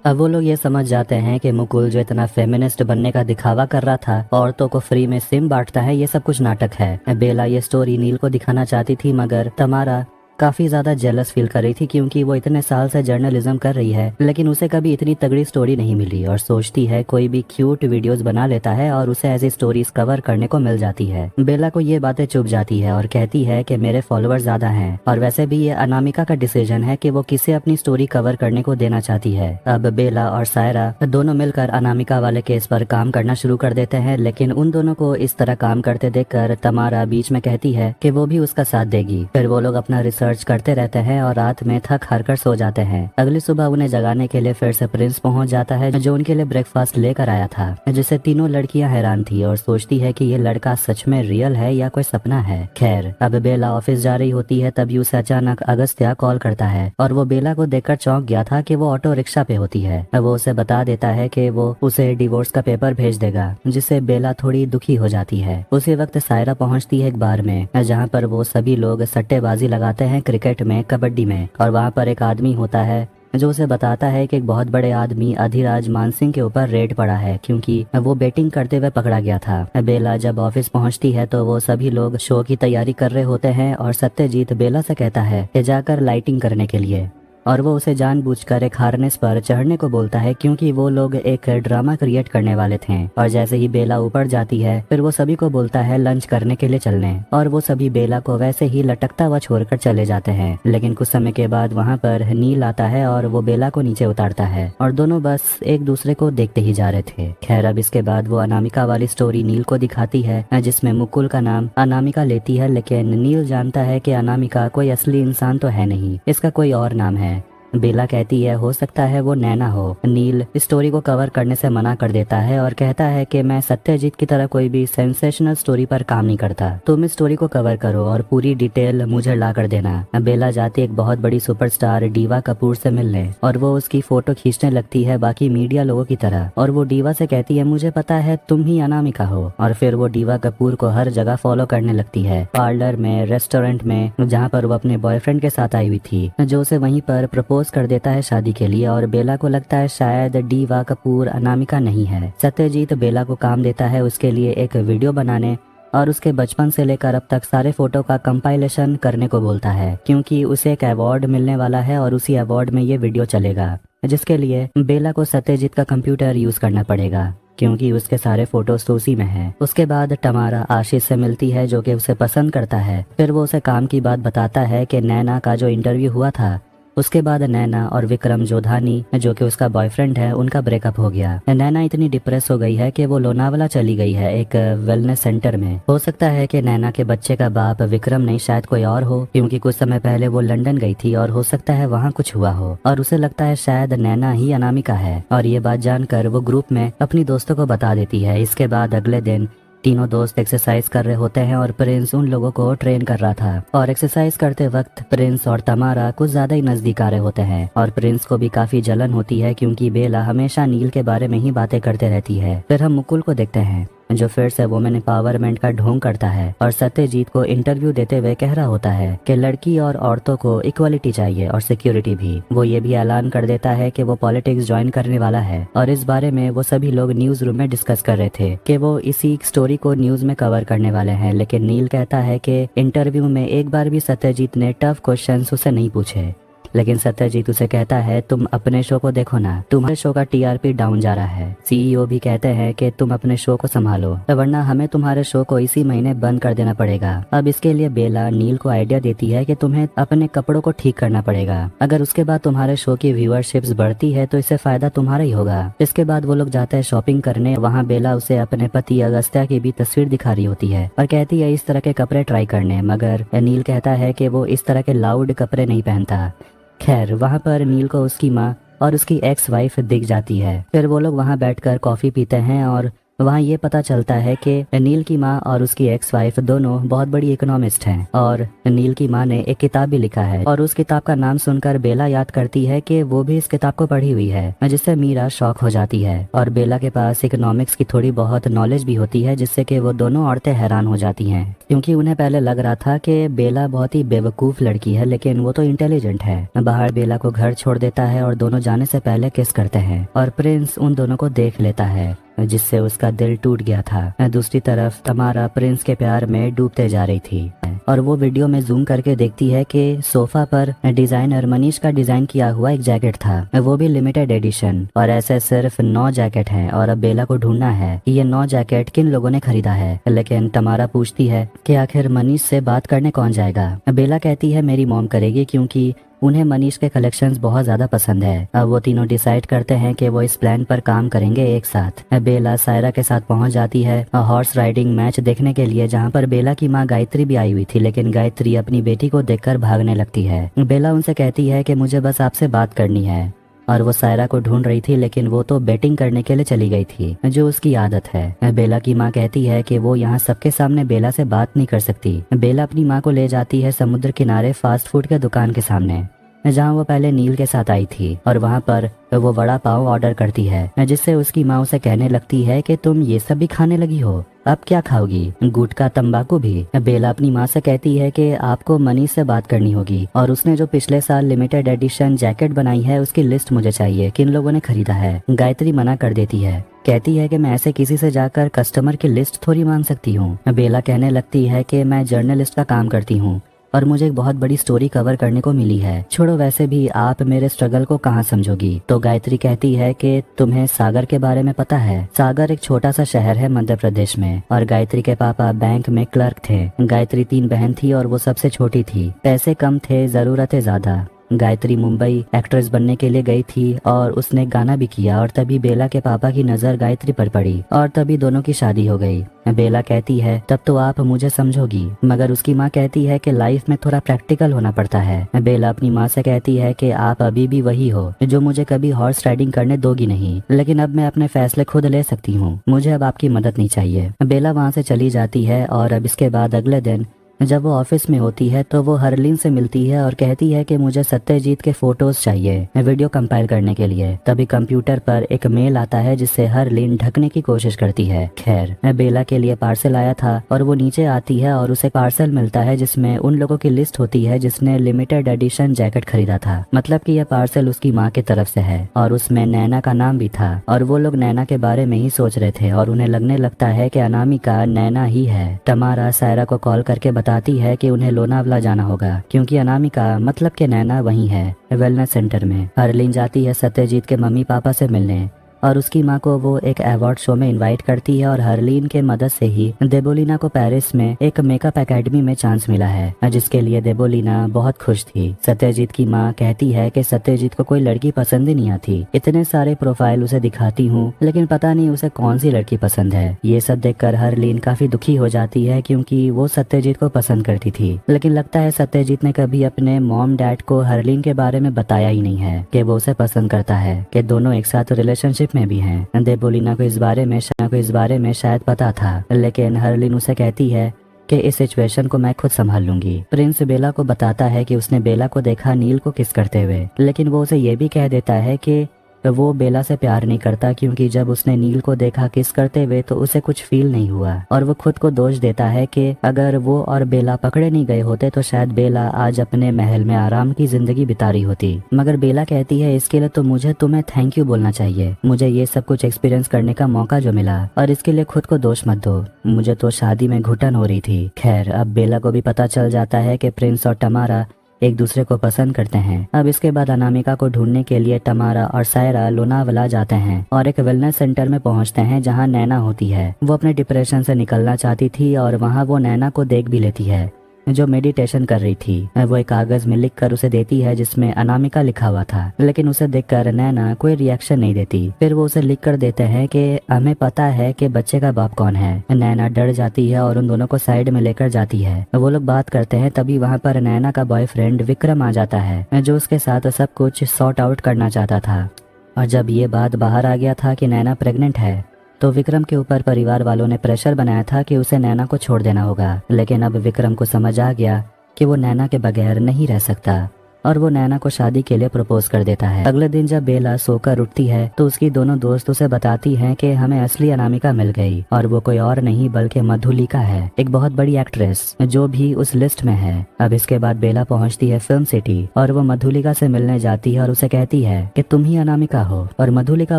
अब वो लोग ये समझ जाते हैं कि मुकुल जो इतना फेमिनिस्ट बनने का दिखावा कर रहा था, औरतों को फ्री में सिम बांटता है, ये सब कुछ नाटक है। बेला ये स्टोरी नील को दिखाना चाहती थी मगर तमारा काफी ज्यादा जेलस फील कर रही थी क्योंकि वो इतने साल से जर्नलिज्म कर रही है लेकिन उसे कभी इतनी तगड़ी स्टोरी नहीं मिली और सोचती है कोई भी क्यूट वीडियोस बना लेता है और उसे ऐसी स्टोरीज कवर करने को मिल जाती है। बेला को ये बातें चुभ जाती है और कहती है कि मेरे फॉलोअर्स ज्यादा हैं और वैसे भी ये अनामिका का डिसीजन है कि वो किसे अपनी स्टोरी कवर करने को देना चाहती है। अब बेला और सायरा दोनों मिलकर अनामिका वाले केस पर काम करना शुरू कर देते हैं, लेकिन उन दोनों को इस तरह काम करते देखकर तमारा बीच में कहती है कि वो भी उसका साथ देगी। फिर वो लोग अपना रिसर्च करते रहते हैं और रात में थक हार कर सो जाते हैं। अगली सुबह उन्हें जगाने के लिए फिर से प्रिंस पहुंच जाता है जो उनके लिए ब्रेकफास्ट लेकर आया था, जिससे तीनों लड़कियां हैरान थी और सोचती है कि ये लड़का सच में रियल है या कोई सपना है। खैर अब बेला ऑफिस जा रही होती है तभी उसे अचानक अगस्त्या कॉल करता है और वो बेला को देखकर चौंक गया था कि वो ऑटो रिक्शा पे होती है। वो उसे बता देता है कि वो उसे डिवोर्स का पेपर भेज देगा, जिससे बेला थोड़ी दुखी हो जाती है। उसी वक्त सायरा पहुंचती है एक बार में जहाँ पर वो सभी लोग सट्टेबाजी लगाते हैं, क्रिकेट में, कबड्डी में, और वहाँ पर एक आदमी होता है जो उसे बताता है कि एक बहुत बड़े आदमी अधिराज मानसिंह के ऊपर रेड पड़ा है क्योंकि वो बैटिंग करते हुए पकड़ा गया था। बेला जब ऑफिस पहुंचती है तो वो सभी लोग शो की तैयारी कर रहे होते हैं और सत्यजीत बेला से कहता है कि जाकर लाइटिंग करने के लिए, और वो उसे जानबूझकर एक हार्नेस पर चढ़ने को बोलता है क्योंकि वो लोग एक ड्रामा क्रिएट करने वाले थे। और जैसे ही बेला ऊपर जाती है फिर वो सभी को बोलता है लंच करने के लिए चलने, और वो सभी बेला को वैसे ही लटकता हुआ छोड़कर चले जाते हैं। लेकिन कुछ समय के बाद वहाँ पर नील आता है और वो बेला को नीचे उतारता है और दोनों बस एक दूसरे को देखते ही जा रहे थे। खैर अब इसके बाद वो अनामिका वाली स्टोरी नील को दिखाती है जिसमें मुकुल का नाम अनामिका लेती है, लेकिन नील जानता है कि अनामिका कोई असली इंसान तो है नहीं, इसका कोई और नाम है। बेला कहती है हो सकता है वो नैना हो। नील स्टोरी को कवर करने से मना कर देता है और कहता है कि मैं सत्यजीत की तरह कोई भी सेंसेशनल स्टोरी पर काम नहीं करता, तुम इस स्टोरी को कवर करो और पूरी डिटेल मुझे ला कर देना। बेला जाती एक बहुत बड़ी सुपरस्टार डीवा कपूर से मिलने और वो उसकी फोटो खींचने लगती है बाकी मीडिया लोगों की तरह, और वो डीवा से कहती है मुझे पता है तुम ही अनामिका हो। और फिर वो डीवा कपूर को हर जगह फॉलो करने लगती है, पार्लर में, रेस्टोरेंट में, जहाँ पर वो अपने बॉयफ्रेंड के साथ आई हुई थी, जो उसे वहीं पर प्रपोज कर देता है शादी के लिए। और बेला को लगता है शायद डीवा कपूर अनामिका नहीं है। सत्यजीत बेला को काम देता है उसके लिए एक वीडियो बनाने और उसके बचपन से लेकर अब तक सारे फोटो का कंपाइलेशन करने को बोलता है क्योंकि उसे एक अवार्ड मिलने वाला है और उसी अवार्ड में ये वीडियो चलेगा, जिसके लिए बेला को सत्यजीत का कंप्यूटर यूज करना पड़ेगा क्योंकि उसके सारे फोटोज तो उसी में है। उसके बाद तमारा आशीष से मिलती है जो कि उसे पसंद करता है। फिर वो उसे काम की बात बताता है कि नैना का जो इंटरव्यू हुआ था उसके बाद नैना और विक्रम जोधानी जो कि उसका बॉयफ्रेंड है उनका ब्रेकअप हो गया। नैना इतनी डिप्रेस हो गई है कि वो लोनावला चली गई है एक वेलनेस सेंटर में। हो सकता है कि नैना के बच्चे का बाप विक्रम नहीं शायद कोई और हो क्योंकि कुछ समय पहले वो लंदन गई थी और हो सकता है वहाँ कुछ हुआ हो और उसे लगता है शायद नैना ही अनामिका है। और ये बात जानकर वो ग्रुप में अपनी दोस्तों को बता देती है। इसके बाद अगले दिन तीनों दोस्त एक्सरसाइज कर रहे होते हैं और प्रिंस उन लोगों को ट्रेन कर रहा था। और एक्सरसाइज करते वक्त प्रिंस और तमारा कुछ ज्यादा ही नजदीक आ रहे होते हैं और प्रिंस को भी काफी जलन होती है क्योंकि बेला हमेशा नील के बारे में ही बातें करते रहती है। फिर हम मुकुल को देखते हैं जो फिर से वुमेन एम्पावरमेंट का ढोंग करता है और सत्यजीत को इंटरव्यू देते हुए कह रहा होता है कि लड़की और औरतों को इक्वालिटी चाहिए और सिक्योरिटी भी। वो ये भी ऐलान कर देता है कि वो पॉलिटिक्स ज्वाइन करने वाला है और इस बारे में वो सभी लोग न्यूज रूम में डिस्कस कर रहे थे कि वो इसी स्टोरी को न्यूज में कवर करने वाले हैं। लेकिन नील कहता है कि इंटरव्यू में एक बार भी सत्यजीत ने टफ क्वेश्चंस उसे नहीं पूछे। लेकिन सत्यजीत उसे कहता है तुम अपने शो को देखो ना, तुम्हारे शो का टीआरपी डाउन जा रहा है। सीईओ भी कहते हैं कि तुम अपने शो को संभालो वरना हमें तुम्हारे शो को इसी महीने बंद कर देना पड़ेगा। अब इसके लिए बेला नील को आइडिया देती है कि तुम्हें अपने कपड़ों को ठीक करना पड़ेगा। अगर उसके बाद तुम्हारे शो की व्यूअरशिप्स बढ़ती है तो इससे फायदा तुम्हारा ही होगा। इसके बाद वो लोग जाते हैं शॉपिंग करने। वहाँ बेला उसे अपने पति अगस्त्या की भी तस्वीर दिखा रही होती है और कहती है इस तरह के कपड़े ट्राई करने, मगर नील कहता है कि वो इस तरह के लाउड कपड़े नहीं पहनता। खैर वहाँ पर नील को उसकी माँ और उसकी एक्स वाइफ दिख जाती है। फिर वो लोग वहाँ बैठकर कॉफी पीते हैं और वहाँ ये पता चलता है कि नील की माँ और उसकी एक्स वाइफ दोनों बहुत बड़ी इकोनॉमिस्ट हैं और नील की माँ ने एक किताब भी लिखा है और उस किताब का नाम सुनकर बेला याद करती है कि वो भी इस किताब को पढ़ी हुई है, जिससे मीरा शॉक हो जाती है। और बेला के पास इकोनॉमिक्स की थोड़ी बहुत नॉलेज भी होती है, जिससे कि वो दोनों औरतें हैरान हो जाती हैं क्योंकि उन्हें पहले लग रहा था कि बेला बहुत ही बेवकूफ लड़की है, लेकिन वो तो इंटेलिजेंट है। बाहर बेला को घर छोड़ देता है और दोनों जाने से पहले किस करते हैं और प्रिंस उन दोनों को देख लेता है जिससे उसका दिल टूट गया था। दूसरी तरफ तमारा प्रिंस के प्यार में डूबते जा रही थी और वो वीडियो में जूम करके देखती है कि सोफा पर डिजाइनर मनीष का डिजाइन किया हुआ एक जैकेट था, वो भी लिमिटेड एडिशन, और ऐसे सिर्फ 9 जैकेट हैं और अब बेला को ढूंढना है कि ये 9 जैकेट किन लोगों ने खरीदा है। लेकिन तमारा पूछती है कि आखिर मनीष से बात करने कौन जाएगा। बेला कहती है मेरी मॉम करेगी क्योंकि उन्हें मनीष के कलेक्शंस बहुत ज्यादा पसंद है। अब वो तीनों डिसाइड करते हैं कि वो इस प्लान पर काम करेंगे एक साथ। बेला सायरा के साथ पहुंच जाती है हॉर्स राइडिंग मैच देखने के लिए, जहां पर बेला की मां गायत्री भी आई हुई थी, लेकिन गायत्री अपनी बेटी को देखकर भागने लगती है। बेला उनसे कहती है कि मुझे बस आपसे बात करनी है और वो सायरा को ढूंढ रही थी, लेकिन वो तो बैटिंग करने के लिए चली गई थी जो उसकी आदत है। बेला की माँ कहती है कि वो यहाँ सबके सामने बेला से बात नहीं कर सकती। बेला अपनी माँ को ले जाती है समुद्र किनारे फास्ट फूड के दुकान के सामने, जहाँ वो पहले नील के साथ आई थी, और वहाँ पर वो वड़ा पाव ऑर्डर करती है, जिससे उसकी माँ उसे कहने लगती है कि तुम ये सब भी खाने लगी हो, अब क्या खाओगी, गुटखा तंबाकू भी। बेला अपनी माँ से कहती है कि आपको मनीष से बात करनी होगी और उसने जो पिछले साल लिमिटेड एडिशन जैकेट बनाई है उसकी लिस्ट मुझे चाहिए, किन लोगों ने खरीदा है। गायत्री मना कर देती है, कहती है कि मैं ऐसे किसी से जाकर कस्टमर की लिस्ट थोड़ी मांग सकती हूँ। बेला कहने लगती है कि मैं जर्नलिस्ट का काम करती हूँ और मुझे एक बहुत बड़ी स्टोरी कवर करने को मिली है, छोड़ो वैसे भी आप मेरे स्ट्रगल को कहाँ समझोगी। तो गायत्री कहती है कि तुम्हें सागर के बारे में पता है। सागर एक छोटा सा शहर है मध्य प्रदेश में और गायत्री के पापा बैंक में क्लर्क थे। गायत्री 3 बहन थी और वो सबसे छोटी थी। पैसे कम थे, जरूरतें ज्यादा। गायत्री मुंबई एक्ट्रेस बनने के लिए गई थी और उसने गाना भी किया और तभी बेला के पापा की नजर गायत्री पर पड़ी और तभी दोनों की शादी हो गई। बेला कहती है तब तो आप मुझे समझोगी, मगर उसकी माँ कहती है कि लाइफ में थोड़ा प्रैक्टिकल होना पड़ता है। बेला अपनी माँ से कहती है कि आप अभी भी वही हो जो मुझे कभी हॉर्स राइडिंग करने दोगी नहीं, लेकिन अब मैं अपने फैसले खुद ले सकती हूँ, मुझे अब आपकी मदद नहीं चाहिए। बेला वहाँ से चली जाती है और अब इसके बाद अगले दिन जब वो ऑफिस में होती है तो वो हरलीन से मिलती है और कहती है कि मुझे सत्यजीत के फोटोज चाहिए वीडियो कंपाइल करने के लिए। तभी कंप्यूटर पर एक मेल आता है जिससे हरलीन ढकने की कोशिश करती है। खैर बेला के लिए पार्सल आया था और वो नीचे आती है और उसे पार्सल मिलता है जिसमें उन लोगों की लिस्ट होती है जिसने लिमिटेड एडिशन जैकेट खरीदा था। मतलब कि यह पार्सल उसकी माँ की तरफ से है और उसमें नैना का नाम भी था और वो लोग नैना के बारे में ही सोच रहे थे और उन्हें लगने लगता है कि अनामिका नैना ही है। तमारा सायरा को कॉल करके बताती है कि उन्हें लोनावला जाना होगा क्योंकि अनामिका मतलब कि नैना वहीं है वेलनेस सेंटर में। हरलीन जाती है सत्यजीत के मम्मी पापा से मिलने और उसकी माँ को वो एक अवार्ड शो में इनवाइट करती है और हरलीन के मदद से ही देबोलीना को पेरिस में एक मेकअप एकेडमी में चांस मिला है, जिसके लिए देबोलीना बहुत खुश थी। सत्यजीत की माँ कहती है कि सत्यजीत को कोई लड़की पसंद ही नहीं आती, इतने सारे प्रोफाइल उसे दिखाती हूँ लेकिन पता नहीं उसे कौन सी लड़की पसंद है। ये सब देखकर हरलीन काफी दुखी हो जाती है क्योंकि वो सत्यजीत को पसंद करती थी, लेकिन लगता है सत्यजीत ने कभी अपने मॉम डैड को हरलीन के बारे में बताया ही नहीं है कि वो उसे पसंद करता है, कि दोनों एक साथ रिलेशनशिप में भी हैं। देबोलीना को इस बारे में शायद पता था, लेकिन हरलीन उसे कहती है कि इस सिचुएशन को मैं खुद संभाल लूंगी। प्रिंस बेला को बताता है कि उसने बेला को देखा नील को किस करते हुए, लेकिन वो उसे ये भी कह देता है कि वो बेला से प्यार नहीं करता क्योंकि जब उसने नील को देखा किस करते हुए तो उसे कुछ फील नहीं हुआ और वो खुद को दोष देता है कि अगर वो और बेला पकड़े नहीं गए होते तो शायद बेला आज अपने महल में आराम की जिंदगी बिता रही होती। मगर बेला कहती है इसके लिए तो मुझे तुम्हें थैंक यू बोलना चाहिए, मुझे ये सब कुछ एक्सपीरियंस करने का मौका जो मिला, और इसके लिए खुद को दोष मत दो, मुझे तो शादी में घुटन हो रही थी। खैर अब बेला को भी पता चल जाता है कि प्रिंस और टमारा एक दूसरे को पसंद करते हैं। अब इसके बाद अनामिका को ढूंढने के लिए टमारा और सायरा लोनावला जाते हैं और एक वेलनेस सेंटर में पहुंचते हैं जहां नैना होती है। वो अपने डिप्रेशन से निकलना चाहती थी और वहां वो नैना को देख भी लेती है जो मेडिटेशन कर रही थी। वो एक कागज में लिखकर उसे देती है जिसमें अनामिका लिखा हुआ था, लेकिन उसे देखकर नैना कोई रिएक्शन नहीं देती। फिर वो उसे लिखकर देते हैं कि हमें पता है कि बच्चे का बाप कौन है। नैना डर जाती है और उन दोनों को साइड में लेकर जाती है। वो लोग बात करते हैं, तभी वहाँ पर नैना का बॉयफ्रेंड विक्रम आ जाता है जो उसके साथ सब कुछ सॉर्ट आउट करना चाहता था। और जब ये बात बाहर आ गया था कि नैना प्रेग्नेंट है तो विक्रम के ऊपर परिवार वालों ने प्रेशर बनाया था कि उसे नैना को छोड़ देना होगा। लेकिन अब विक्रम को समझ आ गया कि वो नैना के बगैर नहीं रह सकता और वो नैना को शादी के लिए प्रपोज कर देता है। अगले दिन जब बेला सोकर उठती है तो उसकी दोनों दोस्त उसे बताती हैं कि हमें असली अनामिका मिल गई और वो कोई और नहीं बल्कि मधुलिका है, एक बहुत बड़ी एक्ट्रेस जो भी उस लिस्ट में है। अब इसके बाद बेला पहुंचती है फिल्म सिटी और वो मधुलिका से मिलने जाती है और उसे कहती है कि तुम ही अनामिका हो, और मधुलिका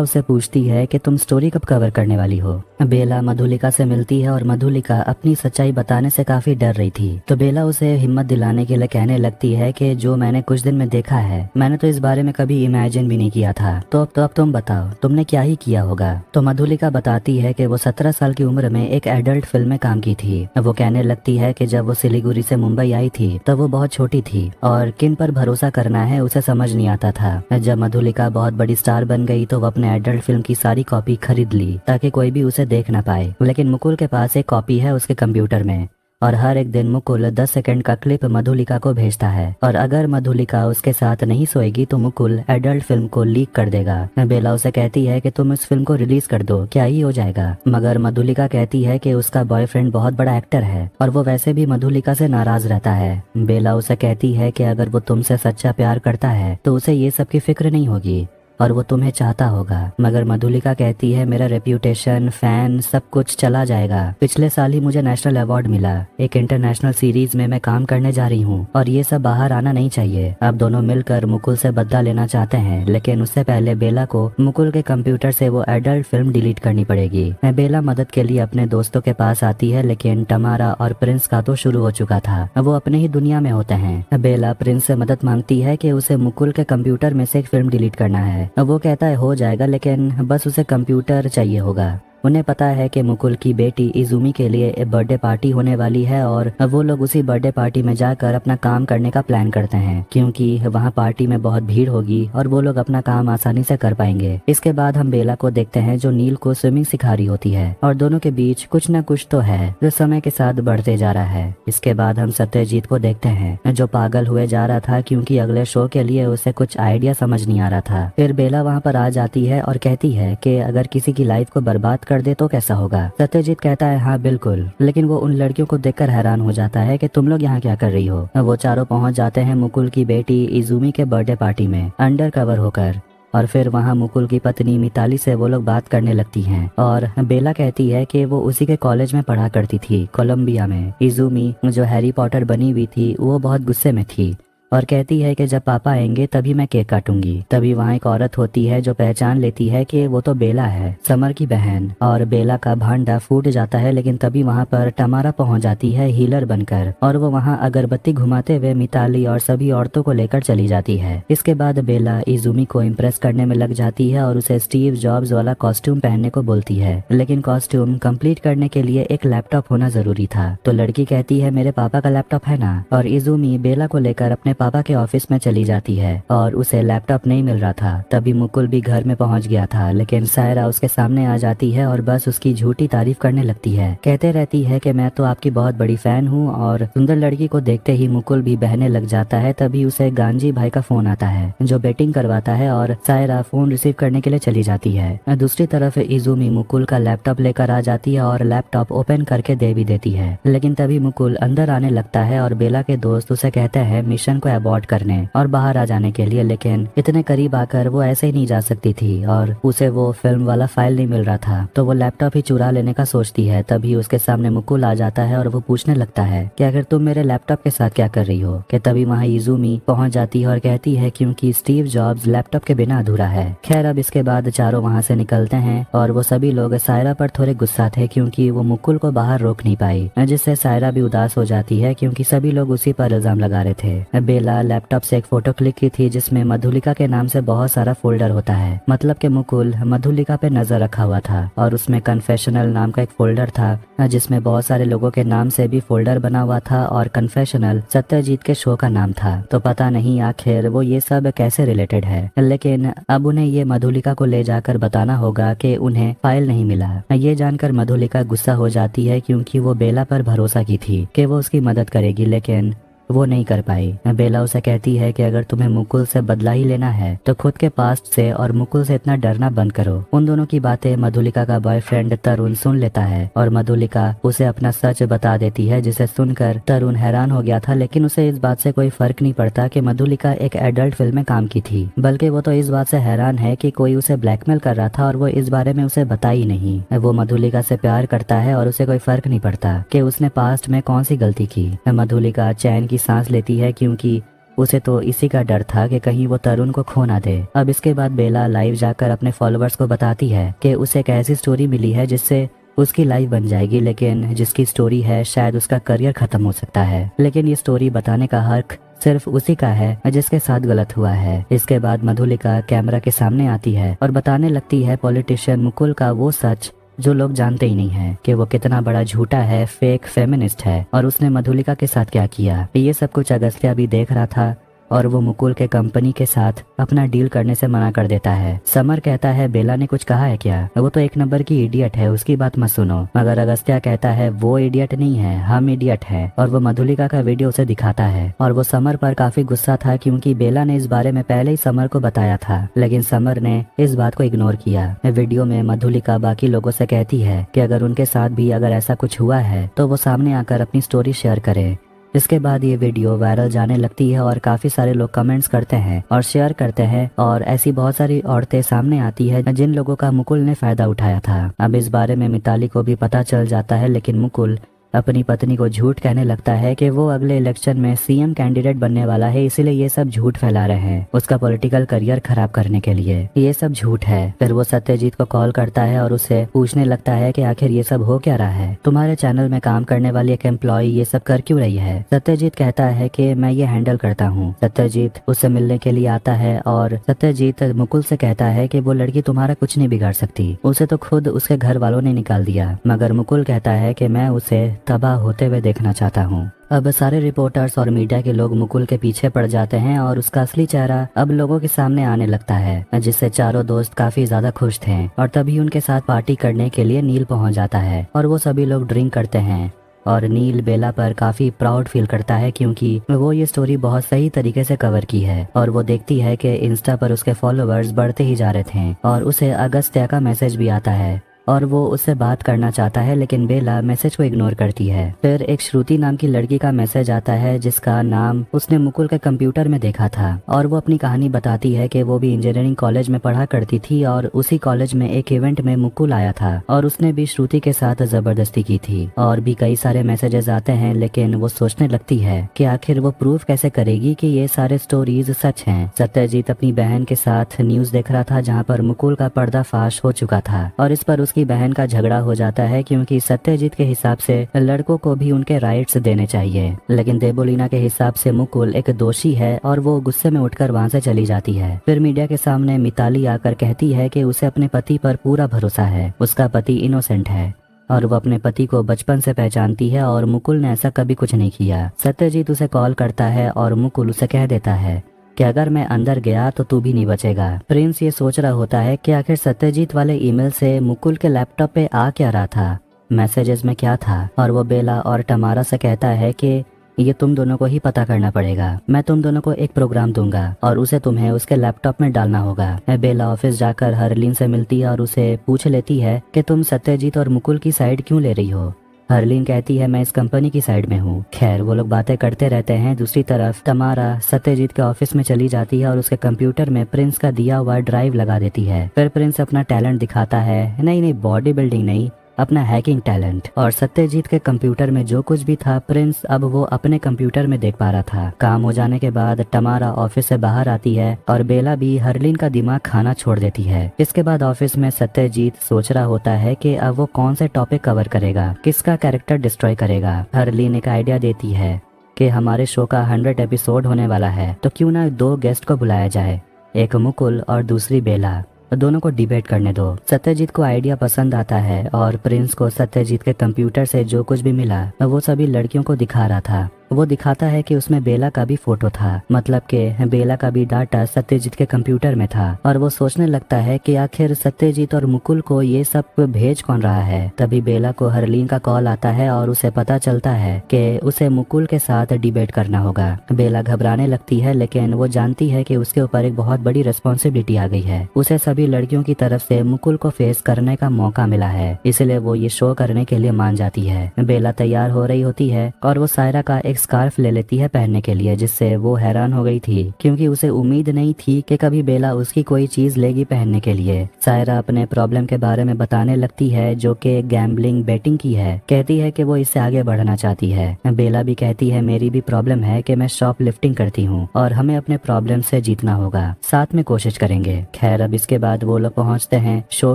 उससे पूछती है कि तुम स्टोरी कब कवर करने वाली हो। बेला मधुलिका से मिलती है और मधुलिका अपनी सच्चाई बताने से काफी डर रही थी, तो बेला उसे हिम्मत दिलाने के लिए कहने लगती है कि जो मैंने कुछ दिन में देखा है, मैंने तो इस बारे में कभी इमेजिन भी नहीं किया था, तो अब तुम बताओ तुमने क्या ही किया होगा। तो मधुलिका बताती है कि वो 17 साल की उम्र में एक एडल्ट फिल्म में काम की थी। वो कहने लगती है कि जब वो सिलीगुड़ी से मुंबई आई थी तब वो बहुत छोटी थी और किन पर भरोसा करना है उसे समझ नहीं आता था। जब मधुलिका बहुत बड़ी स्टार बन गई तो वो अपने एडल्ट फिल्म की सारी कॉपी खरीद ली ताकि कोई भी उसे देख ना पाए। लेकिन मुकुल के पास एक कॉपी है उसके कंप्यूटर में और हर एक दिन मुकुल 10 सेकंड का क्लिप मधुलिका को भेजता है, और अगर मधुलिका उसके साथ नहीं सोएगी तो मुकुल एडल्ट फिल्म को लीक कर देगा। बेला उसे कहती है कि तुम इस फिल्म को रिलीज कर दो, क्या ही हो जाएगा। मगर मधुलिका कहती है कि उसका बॉयफ्रेंड बहुत बड़ा एक्टर है और वो वैसे भी मधुलिका से नाराज रहता है। बेला उसे कहती है कि अगर वो तुमसे सच्चा प्यार करता है तो उसे ये सब की फिक्र नहीं होगी और वो तुम्हें चाहता होगा। मगर मधुलिका कहती है मेरा रेप्यूटेशन, फैन, सब कुछ चला जाएगा। पिछले साल ही मुझे नेशनल अवार्ड मिला, एक इंटरनेशनल सीरीज में मैं काम करने जा रही हूँ और ये सब बाहर आना नहीं चाहिए। अब दोनों मिलकर मुकुल से बदला लेना चाहते हैं, लेकिन उससे पहले बेला को मुकुल के कंप्यूटर से वो एडल्ट फिल्म डिलीट करनी पड़ेगी। बेला मदद के लिए अपने दोस्तों के पास आती है, लेकिन टमारा और प्रिंस का तो शुरू हो चुका था, वो अपने ही दुनिया में होते हैं। बेला प्रिंस से मदद मांगती है कि उसे मुकुल के कंप्यूटर में से एक फिल्म डिलीट करना है। वो कहता है हो जाएगा, लेकिन बस उसे कंप्यूटर चाहिए होगा। उन्हें पता है कि मुकुल की बेटी इजुमी के लिए एक बर्थडे पार्टी होने वाली है और वो लोग उसी बर्थडे पार्टी में जाकर अपना काम करने का प्लान करते हैं क्योंकि वहाँ पार्टी में बहुत भीड़ होगी और वो लोग अपना काम आसानी से कर पाएंगे। इसके बाद हम बेला को देखते हैं जो नील को स्विमिंग सिखा रही होती है और दोनों के बीच कुछ न कुछ तो है जो समय के साथ बढ़ते जा रहा है। इसके बाद हम सत्यजीत को देखते हैं जो पागल हुए जा रहा था क्योंकि अगले शो के लिए उसे कुछ आइडिया समझ नहीं आ रहा था। फिर बेला वहाँ पर आ जाती है और कहती है कि अगर किसी की लाइफ को बर्बाद कर दे तो कैसा होगा। सत्यजीत कहता है हाँ बिल्कुल, लेकिन वो उन लड़कियों को देखकर हैरान हो जाता है कि तुम लोग यहाँ क्या कर रही हो। वो चारों पहुँच जाते हैं मुकुल की बेटी इजुमी के बर्थडे पार्टी में अंडर कवर होकर, और फिर वहाँ मुकुल की पत्नी मिताली से वो लोग बात करने लगती हैं और बेला कहती है कि वो उसी के कॉलेज में पढ़ा करती थी कोलंबिया में। इजुमी जो हैरी पॉटर बनी हुई थी वो बहुत गुस्से में थी और कहती है कि जब पापा आएंगे तभी मैं केक काटूंगी। तभी वहाँ एक औरत होती है जो पहचान लेती है कि वो तो बेला है, समर की बहन, और बेला का भांडा फूट जाता है। लेकिन तभी वहाँ पर टमारा पहुँच जाती है हीलर बनकर और वो वहाँ अगरबत्ती घुमाते हुए मिताली और सभी औरतों को लेकर चली जाती है। इसके बाद बेला इजुमी को इम्प्रेस करने में लग जाती है और उसे स्टीव जॉब्स वाला कॉस्ट्यूम पहनने को बोलती है, लेकिन कॉस्ट्यूम कंप्लीट करने के लिए एक लैपटॉप होना जरूरी था। तो लड़की कहती है मेरे पापा का लैपटॉप है ना, और इजुमी बेला को लेकर अपने पापा के ऑफिस में चली जाती है और उसे लैपटॉप नहीं मिल रहा था। तभी मुकुल भी घर में पहुंच गया था, लेकिन सायरा उसके सामने आ जाती है और बस उसकी झूठी तारीफ करने लगती है। कहते रहती है कि मैं तो आपकी बहुत बड़ी फैन हूँ, और सुंदर लड़की को देखते ही मुकुल भी बहने लग जाता है। तभी उसे गांजी भाई का फोन आता है जो बेटिंग करवाता है और सायरा फोन रिसीव करने के लिए चली जाती है। दूसरी तरफ इजुमी मुकुल का लैपटॉप लेकर आ जाती है और लैपटॉप ओपन करके दे भी देती है, लेकिन तभी मुकुल अंदर आने लगता है और बेला के दोस्त उसे कहते हैं मिशन को अबॉर्ट करने और बाहर आ जाने के लिए, लेकिन इतने करीब आकर वो ऐसे ही नहीं जा सकती थी और उसे वो फिल्म वाला फाइल नहीं मिल रहा था। तो वो लैपटॉप ही चुरा लेने का सोचती है। तभी उसके सामने मुकुल आ जाता है और वो पूछने लगता है कि अगर तुम मेरे लैपटॉप के साथ क्या कर रही हो। कि तभी वहाँ इजुमी पहुंच जाती है और कहती है क्योंकि स्टीव जॉब्स लैपटॉप के बिना अधूरा है। खैर अब इसके बाद चारों वहाँ से निकलते हैं और वो सभी लोग सायरा पर थोड़े गुस्सा थे क्योंकि वो मुकुल को बाहर रोक नहीं पाई, जिससे सायरा भी उदास हो जाती है क्योंकि सभी लोग उसी पर इल्जाम लगा रहे थे। बेला लैपटॉप से एक फोटो क्लिक की थी जिसमें मधुलिका के नाम से बहुत सारा फोल्डर होता है, मतलब कि मुकुल मधुलिका पे नजर रखा हुआ था और उसमें कन्फेशनल नाम का एक फोल्डर था जिसमें बहुत सारे लोगों के नाम से भी फोल्डर बना हुआ था और कन्फेशनल सत्यजीत के शो का नाम था। तो पता नहीं आखिर वो ये सब कैसे रिलेटेड है, लेकिन अब उन्हें ये मधुलिका को ले जाकर बताना होगा कि उन्हें फाइल नहीं मिला। ये जानकर मधुलिका गुस्सा हो जाती है क्योंकि वो बेला पर भरोसा की थी कि वो उसकी मदद करेगी, लेकिन वो नहीं कर पाई। बेला उसे कहती है कि अगर तुम्हें मुकुल से बदला ही लेना है तो खुद के पास्ट से और मुकुल से इतना डरना बंद करो। उन दोनों की बातें मधुलिका का बॉयफ्रेंड तरुण सुन लेता है और मधुलिका उसे अपना सच बता देती है, जिसे सुनकर तरुण हैरान हो गया था, लेकिन उसे इस बात से कोई फर्क नहीं पड़ता कि मधुलिका एक एडल्ट फिल्म में काम की थी, बल्कि वो तो इस बात से हैरान है कि कोई उसे ब्लैकमेल कर रहा था और वो इस बारे में उसे बता ही नहीं। वो मधुलिका से प्यार करता है और उसे कोई फर्क नहीं पड़ता कि उसने पास्ट में कौन सी गलती की। मधुलिका चैन की सांस लेती है क्योंकि उसे तो इसी का डर था कि कहीं वो तरुण को खो ना दे। अब इसके बाद बेला लाइव जाकर अपने फॉलोअर्स को बताती है कि उसे एक ऐसी स्टोरी मिली है जिससे उसकी लाइफ बन जाएगी, लेकिन जिसकी स्टोरी है शायद उसका करियर खत्म हो सकता है, लेकिन ये स्टोरी बताने का हक सिर्फ उसी का है जिसके साथ गलत हुआ है। इसके बाद मधुलिका कैमरा के सामने आती है और बताने लगती है पॉलिटिशियन मुकुल का वो सच जो लोग जानते ही नहीं है कि वो कितना बड़ा झूठा है, फेक फेमिनिस्ट है और उसने मधुलिका के साथ क्या किया। ये सब कुछ अगस्त्या भी देख रहा था और वो मुकुल के कंपनी के साथ अपना डील करने से मना कर देता है। समर कहता है बेला ने कुछ कहा है क्या, वो तो एक नंबर की इडियट है, उसकी बात मत सुनो। मगर अगस्त्या कहता है वो इडियट नहीं है, हम इडियट है, और वो मधुलिका का वीडियो उसे दिखाता है और वो समर पर काफी गुस्सा था क्योंकि बेला ने इस बारे में पहले ही समर को बताया था, लेकिन समर ने इस बात को इग्नोर किया। वीडियो में मधुलिका बाकी लोगों से कहती है कि अगर उनके साथ भी अगर ऐसा कुछ हुआ है तो वो सामने आकर अपनी स्टोरी शेयर करें। इसके बाद ये वीडियो वायरल जाने लगती है और काफी सारे लोग कमेंट्स करते हैं और शेयर करते हैं और ऐसी बहुत सारी औरतें सामने आती है जिन लोगों का मुकुल ने फायदा उठाया था। अब इस बारे में मिताली को भी पता चल जाता है, लेकिन मुकुल अपनी पत्नी को झूठ कहने लगता है कि वो अगले इलेक्शन में सीएम कैंडिडेट बनने वाला है, इसीलिए ये सब झूठ फैला रहे हैं उसका पॉलिटिकल करियर खराब करने के लिए। ये सब झूठ है। फिर वो सत्यजीत को कॉल करता है और उससे पूछने लगता है कि आखिर ये सब हो क्या रहा है, तुम्हारे चैनल में काम करने वाली एक एम्प्लॉय ये सब कर क्यों रही है। सत्यजीत कहता है कि मैं ये हैंडल करता हूँ। सत्यजीत उससे मिलने के लिए आता है और सत्यजीत मुकुल से कहता है कि वो लड़की तुम्हारा कुछ नहीं बिगाड़ सकती, उसे तो खुद उसके घर वालों ने निकाल दिया। मगर मुकुल कहता है कि मैं उसे तबाह होते हुए देखना चाहता हूँ। अब सारे रिपोर्टर्स और मीडिया के लोग मुकुल के पीछे पड़ जाते हैं और उसका असली चेहरा अब लोगों के सामने आने लगता है, जिससे चारों दोस्त काफी ज्यादा खुश थे। और तभी उनके साथ पार्टी करने के लिए नील पहुंच जाता है और वो सभी लोग ड्रिंक करते हैं और नील बेला पर काफी प्राउड फील करता है क्योंकि वो ये स्टोरी बहुत सही तरीके से कवर की है। और वो देखती है कि इंस्टा पर उसके फॉलोअर्स बढ़ते ही जा रहे थे और उसे अगस्त्या का मैसेज भी आता है और वो उससे बात करना चाहता है, लेकिन बेला मैसेज को इग्नोर करती है। फिर एक श्रुति नाम की लड़की का मैसेज आता है जिसका नाम उसने मुकुल के कंप्यूटर में देखा था और वो अपनी कहानी बताती है कि वो भी इंजीनियरिंग कॉलेज में पढ़ा करती थी और उसी कॉलेज में एक इवेंट में मुकुल आया था और उसने भी श्रुति के साथ जबरदस्ती की थी। और भी कई सारे मैसेजेस आते हैं, लेकिन वो सोचने लगती है कि आखिर वो प्रूफ कैसे करेगी कि ये सारे स्टोरीज सच हैं। सत्यजीत अपनी बहन के साथ न्यूज देख रहा था जहाँ पर मुकुल का पर्दाफाश हो चुका था और इस पर उसकी बहन का झगड़ा हो जाता है क्योंकि सत्यजीत के हिसाब से लड़कों को भी उनके राइट्स देने चाहिए, लेकिन देवोलीना के हिसाब से मुकुल एक दोषी है और वो गुस्से में उठकर वहाँ से चली जाती है। फिर मीडिया के सामने मिताली आकर कहती है कि उसे अपने पति पर पूरा भरोसा है, उसका पति इनोसेंट है और वो अपने पति को बचपन से पहचानती है और मुकुल ने ऐसा कभी कुछ नहीं किया। सत्यजीत उसे कॉल करता है और मुकुल उसे कह देता है कि अगर मैं अंदर गया तो तू भी नहीं बचेगा। प्रिंस ये सोच रहा होता है कि आखिर सत्यजीत वाले ईमेल से मुकुल के लैपटॉप पे आ क्या रहा था, मैसेजेस में क्या था। और वो बेला और टमारा से कहता है कि ये तुम दोनों को ही पता करना पड़ेगा, मैं तुम दोनों को एक प्रोग्राम दूंगा और उसे तुम्हें उसके लैपटॉप में डालना होगा। बेला ऑफिस जाकर हरलीन से मिलती है और उसे पूछ लेती है कि तुम सत्यजीत और मुकुल की साइड क्यों ले रही हो। हरलीन कहती है मैं इस कंपनी की साइड में हूँ। खैर वो लोग बातें करते रहते हैं। दूसरी तरफ तमारा सत्यजीत के ऑफिस में चली जाती है और उसके कंप्यूटर में प्रिंस का दिया हुआ ड्राइव लगा देती है। फिर प्रिंस अपना टैलेंट दिखाता है, नहीं बॉडी बिल्डिंग नहीं, अपना हैकिंग टैलेंट। और सत्यजीत के कंप्यूटर में जो कुछ भी था प्रिंस अब वो अपने कंप्यूटर में देख पा रहा था। काम हो जाने के बाद तमारा ऑफिस से बाहर आती है और बेला भी हरलीन का दिमाग खाना छोड़ देती है। इसके बाद ऑफिस में सत्यजीत सोच रहा होता है कि अब वो कौन से टॉपिक कवर करेगा, किसका कैरेक्टर डिस्ट्रॉय करेगा। हरलीन एक आइडिया देती है कि हमारे शो का 100 एपिसोड होने वाला है, तो क्यों ना 2 गेस्ट को बुलाया जाए, एक मुकुल और दूसरी बेला, दोनों को डिबेट करने दो। सत्यजीत को आइडिया पसंद आता है और प्रिंस को सत्यजीत के कंप्यूटर से जो कुछ भी मिला वो सभी लड़कियों को दिखा रहा था। वो दिखाता है कि उसमें बेला का भी फोटो था, मतलब कि बेला का भी डाटा सत्यजीत के कंप्यूटर में था। और वो सोचने लगता है कि आखिर सत्यजीत और मुकुल को ये सब भेज कौन रहा है। तभी बेला को हरलीन का कॉल आता है और उसे पता चलता है कि उसे मुकुल के साथ डिबेट करना होगा। बेला घबराने लगती है, लेकिन वो जानती है कि उसके ऊपर एक बहुत बड़ी रिस्पॉन्सिबिलिटी आ गई है। उसे सभी लड़कियों की तरफ से मुकुल को फेस करने का मौका मिला है, इसलिए वो ये शो करने के लिए मान जाती है। बेला तैयार हो रही होती है और वो सायरा का एक स्कार्फ ले लेती है पहनने के लिए, जिससे वो हैरान हो गई थी क्योंकि उसे उम्मीद नहीं थी कि कभी बेला उसकी कोई चीज लेगी पहनने के लिए। सायरा अपने प्रॉब्लम के बारे में बताने लगती है जो कि गैम्बलिंग बेटिंग की है। कहती है कि वो इससे आगे बढ़ना चाहती है। बेला भी कहती है मेरी भी प्रॉब्लम है कि मैं शॉप लिफ्टिंग करती हूँ और हमें अपने प्रॉब्लम से जीतना होगा, साथ में कोशिश करेंगे। खैर अब इसके बाद वो लोग पहुँचते हैं शो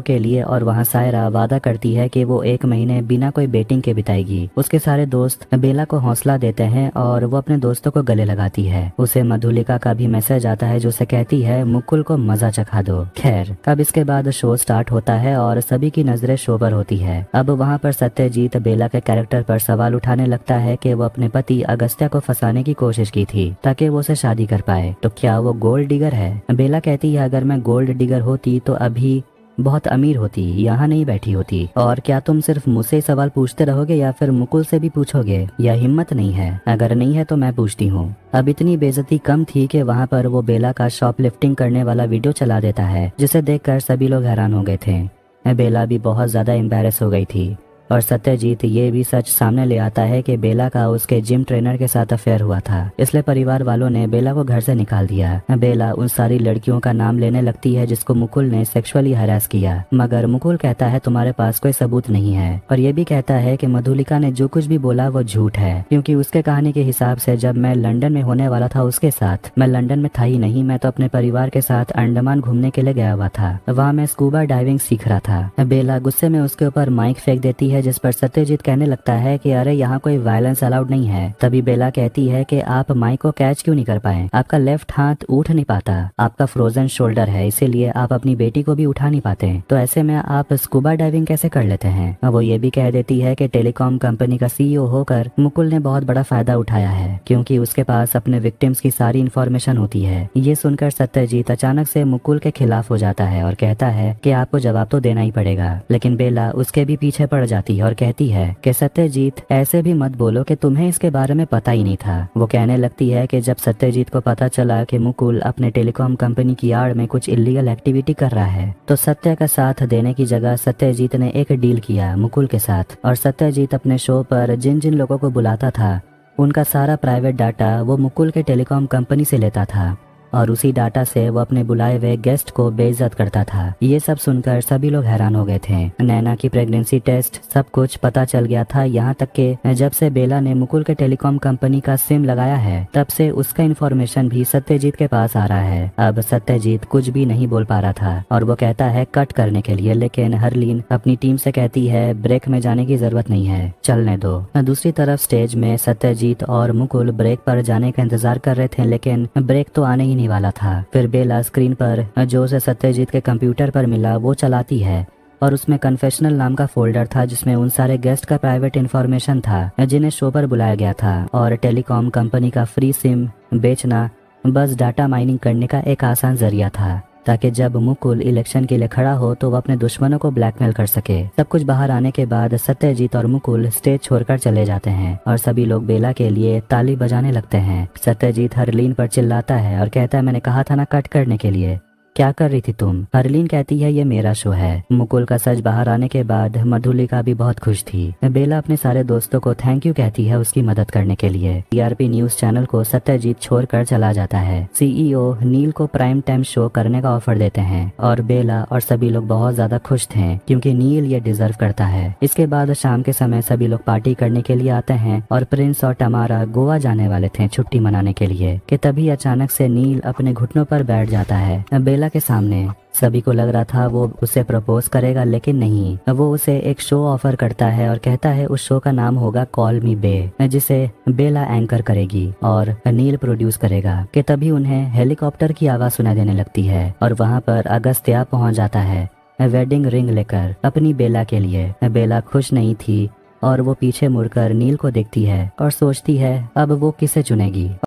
के लिए और वहाँ सायरा वादा करती है कि वो 1 महीने बिना कोई बेटिंग के बिताएगी। उसके सारे दोस्त बेला को हौसला देते हैं और वो अपने दोस्तों को गले लगाती है। उसे मधुलिका का भी मैसेज आता है जो उसे कहती है मुकुल को मजा चखा दो। खैर अब इसके बाद शो स्टार्ट होता है और सभी की नजरें शो पर होती है। अब वहाँ पर सत्यजीत बेला के कैरेक्टर पर सवाल उठाने लगता है कि वो अपने पति अगस्त्या को फंसाने की कोशिश की थी ताकि वो उसे शादी कर पाए, तो क्या वो गोल्ड डिगर है। बेला कहती है अगर मैं गोल्ड डिगर होती तो अभी बहुत अमीर होती, यहाँ नहीं बैठी होती। और क्या तुम सिर्फ मुझसे सवाल पूछते रहोगे या फिर मुकुल से भी पूछोगे? यह हिम्मत नहीं है। अगर नहीं है तो मैं पूछती हूँ। अब इतनी बेइज्जती कम थी कि वहाँ पर वो बेला का शॉप लिफ्टिंग करने वाला वीडियो चला देता है, जिसे देखकर सभी लोग हैरान हो गए थे। बेला भी बहुत ज्यादा एम्बैरेस हो गई थी और सत्यजीत ये भी सच सामने ले आता है कि बेला का उसके जिम ट्रेनर के साथ अफेयर हुआ था, इसलिए परिवार वालों ने बेला को घर से निकाल दिया। बेला उन सारी लड़कियों का नाम लेने लगती है जिसको मुकुल ने सेक्सुअली हरास किया, मगर मुकुल कहता है तुम्हारे पास कोई सबूत नहीं है और ये भी कहता है कि मधुलिका ने जो कुछ भी बोला वो झूठ है, क्योंकि उसके कहानी के हिसाब से जब मैं लंदन में होने वाला था उसके साथ, मैं लंदन में था ही नहीं, मैं तो अपने परिवार के साथ अंडमान घूमने के लिए गया हुआ था, वहाँ मैं स्कूबा डाइविंग सीख रहा था। बेला गुस्से में उसके ऊपर माइक फेंक देती है, जिस पर सत्यजीत कहने लगता है कि अरे यहाँ कोई वायलेंस अलाउड नहीं है। तभी बेला कहती है कि आप माइक को कैच क्यों नहीं कर पाए, आपका लेफ्ट हाथ उठ नहीं पाता, आपका फ्रोजन शोल्डर है, इसीलिए आप अपनी बेटी को भी उठा नहीं पाते, तो ऐसे में आप स्कूबा डाइविंग कैसे कर लेते हैं। वो ये भी कह देती है कि टेलीकॉम कंपनी का CEO होकर मुकुल ने बहुत बड़ा फायदा उठाया है, क्योंकि उसके पास अपने विक्टिम्स की सारी इन्फॉर्मेशन होती है। ये सुनकर सत्यजीत अचानक से मुकुल के खिलाफ हो जाता है और कहता है कि आपको जवाब तो देना ही पड़ेगा, लेकिन बेला उसके भी पीछे पड़ जाती है और कहती है कि सत्यजीत ऐसे भी मत बोलो कि तुम्हें इसके बारे में पता ही नहीं था। वो कहने लगती है कि जब सत्यजीत को पता चला कि मुकुल अपने टेलीकॉम कंपनी की आड़ में कुछ इलीगल एक्टिविटी कर रहा है, तो सत्य का साथ देने की जगह सत्यजीत ने एक डील किया मुकुल के साथ, और सत्यजीत अपने शो पर जिन जिन लोगों को बुलाता था उनका सारा प्राइवेट डाटा वो मुकुल के टेलीकॉम कंपनी से लेता था और उसी डाटा से वो अपने बुलाए हुए गेस्ट को बेइज्जत करता था। ये सब सुनकर सभी लोग हैरान हो गए थे। नैना की प्रेगनेंसी टेस्ट सब कुछ पता चल गया था, यहाँ तक कि जब से बेला ने मुकुल के टेलीकॉम कंपनी का सिम लगाया है तब से उसका इन्फॉर्मेशन भी सत्यजीत के पास आ रहा है। अब सत्यजीत कुछ भी नहीं बोल पा रहा था और वो कहता है कट करने के लिए, लेकिन हरलीन अपनी टीम से कहती है ब्रेक में जाने की जरूरत नहीं है, चलने दो। दूसरी तरफ स्टेज में सत्यजीत और मुकुल ब्रेक पर जाने का इंतजार कर रहे थे, लेकिन ब्रेक तो आने ही वाला था। फिर बेला स्क्रीन पर जो उसे सत्यजीत के कंप्यूटर पर मिला वो चलाती है और उसमें कन्फेशनल नाम का फोल्डर था जिसमें उन सारे गेस्ट का प्राइवेट इंफॉर्मेशन था जिन्हें शो पर बुलाया गया था, और टेलीकॉम कंपनी का फ्री सिम बेचना बस डाटा माइनिंग करने का एक आसान जरिया था, ताकि जब मुकुल इलेक्शन के लिए खड़ा हो तो वो अपने दुश्मनों को ब्लैकमेल कर सके। सब कुछ बाहर आने के बाद सत्यजीत और मुकुल स्टेज छोड़कर चले जाते हैं और सभी लोग बेला के लिए ताली बजाने लगते हैं। सत्यजीत हरलीन पर चिल्लाता है और कहता है मैंने कहा था ना कट करने के लिए। क्या कर रही थी तुम? हरलीन कहती है ये मेरा शो है। मुकुल का सच बाहर आने के बाद मधुलिका भी बहुत खुश थी। बेला अपने सारे दोस्तों को थैंक यू कहती है उसकी मदद करने के लिए। टीआरपी न्यूज चैनल को सत्यजीत छोड़कर चला जाता है। सीईओ नील को प्राइम टाइम शो करने का ऑफर देते हैं और बेला और सभी लोग बहुत ज्यादा खुश थे क्योंकि नील ये डिजर्व करता है। इसके बाद शाम के समय सभी लोग पार्टी करने के लिए आते हैं और प्रिंस और टमारा गोवा जाने वाले थे छुट्टी मनाने के लिए कि तभी अचानक से नील अपने घुटनों पर बैठ जाता है बेला के सामने। सभी को लग रहा था वो उसे प्रपोज करेगा लेकिन नहीं, वो उसे एक शो ऑफर करता है और कहता है उस शो का नाम होगा कॉल मी बे जिसे बेला एंकर करेगी और नील प्रोड्यूस करेगा कि तभी उन्हें हेलीकॉप्टर की आवाज सुनाई देने लगती है और वहाँ पर अगस्त्या पहुँच जाता है वेडिंग रिंग लेकर अपनी बेला के लिए। बेला खुश नहीं थी और वो पीछे मुड़कर नील को देखती है और सोचती है अब वो किसे चुनेगी।